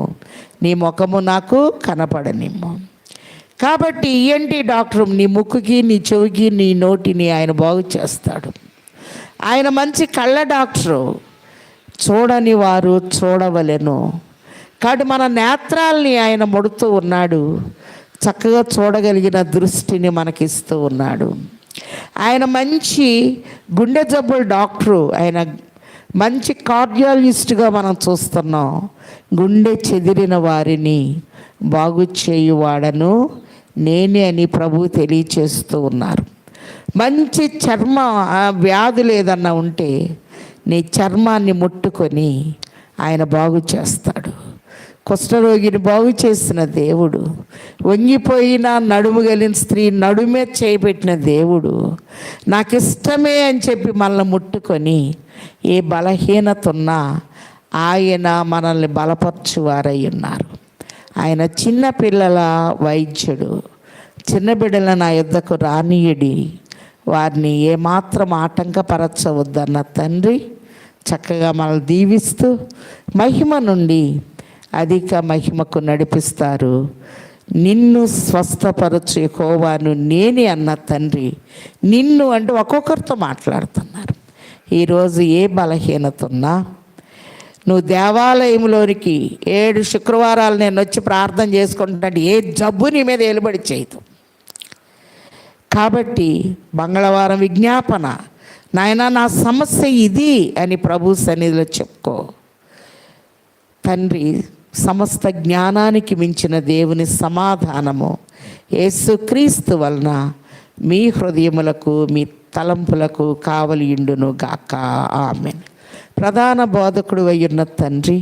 నీ ముఖము నాకు కనపడనిమ్ము. కాబట్టి ఏంటి డాక్టర్ నీ ముక్కుకి, నీ చెవికి, నీ నోటిని ఆయన బాగు చేస్తాడు. ఆయన మంచి కళ్ళ డాక్టరు. చూడని వారు చూడవలెను. కాబట్టి మన నేత్రాల్ని ఆయన ముడుతూ ఉన్నాడు, చక్కగా చూడగలిగిన దృష్టిని మనకిస్తూ ఉన్నాడు. ఆయన మంచి గుండె జబ్బుల డాక్టరు. ఆయన మంచి కార్డియాలజిస్ట్గా మనం చూస్తున్నాం. గుండె చెదిరిన వారిని బాగు చేయువాడను నేనే అని ప్రభు తెలియచేస్తూ ఉన్నారు. మంచి చర్మ వ్యాధులు ఏదన్నా ఉంటే నీ చర్మాన్ని ముట్టుకొని ఆయన బాగు చేస్తాడు. కుష్ఠరోగిని బాగు చేసిన దేవుడు, వంగిపోయిన నడుము కలిగిన స్త్రీ నడుమే చేయబెట్టిన దేవుడు, నాకు ఇష్టమే అని చెప్పి మనల్ని ముట్టుకొని ఏ బలహీనత ఉన్నా ఆయన మనల్ని బలపరచువారై ఉన్నారు. ఆయన చిన్న పిల్లల వైద్యుడు. చిన్న బిడ్డల నా యుద్ధకు రానీయుడి, వారిని ఏమాత్రం ఆటంకపరచవద్దన్న తండ్రి చక్కగా మనల్ని దీవిస్తూ మహిమ నుండి అధిక మహిమకు నడిపిస్తారు. నిన్ను స్వస్థపరచు యెహోవాను నేనే అన్న తండ్రి. నిన్ను అంటే ఒక్కొక్కరితో మాట్లాడుతున్నారు. ఈరోజు ఏ బలహీనత ఉన్నా నువ్వు దేవాలయంలోనికి 7 శుక్రవారాలు నేను వచ్చి ప్రార్థన చేసుకుంటున్నాడు, ఏ జబ్బు నీ మీద ఏలుబడి చేయదు. కాబట్టి మంగళవారం విజ్ఞాపన, నాయనా నా సమస్య ఇది అని ప్రభు సన్నిధిలో చెప్పుకో. తండ్రి సమస్త జ్ఞానానికి మించిన దేవుని సమాధానము యేసుక్రీస్తు వలన మీ హృదయములకు మీ తలంపులకు కావలియుండును గాక. ఆమేన్. ప్రధాన బోధకుడు అయ్యున్న తండ్రి,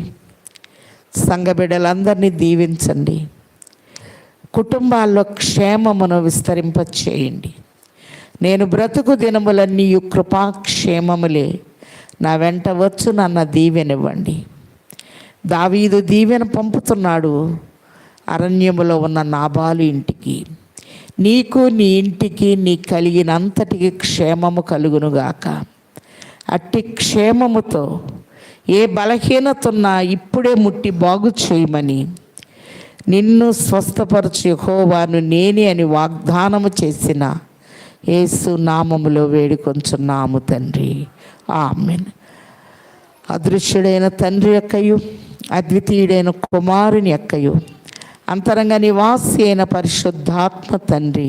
సంఘ బిడ్డలందరినీ దీవించండి. కుటుంబాల్లో క్షేమమును విస్తరింపచేయండి. నేను బ్రతుకు దినములన్నీ కృపాక్షేమములే నా వెంట వచ్చునన్న దీవెనివ్వండి. దావీదు దీవెన పంపుతున్నాడు అరణ్యములో ఉన్న నాబాలు ఇంటికి. నీకు నీ ఇంటికి నీ కలిగినంతటికి క్షేమము కలుగునుగాక. అట్టి క్షేమముతో ఏ బలహీనత ఉన్నా ఇప్పుడే ముట్టి బాగు చేయమని, నిన్ను స్వస్థపరచు యెహోవాను నేనే అని వాగ్దానము చేసిన యేసు నామములో వేడుకొంచున్నాము తండ్రి. ఆమేన్. అదృశ్యుడైన తండ్రి యొక్కయు అద్వితీయుడైన కుమారుని యొక్కయు అంతరంగ నివాసి అయిన పరిశుద్ధాత్మ తండ్రి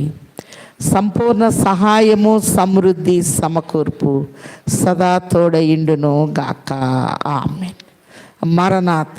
సంపూర్ణ సహాయము సమృద్ధి సమకూర్పు సదా తోడయిండును గాక. ఆమేన్. మరణాత.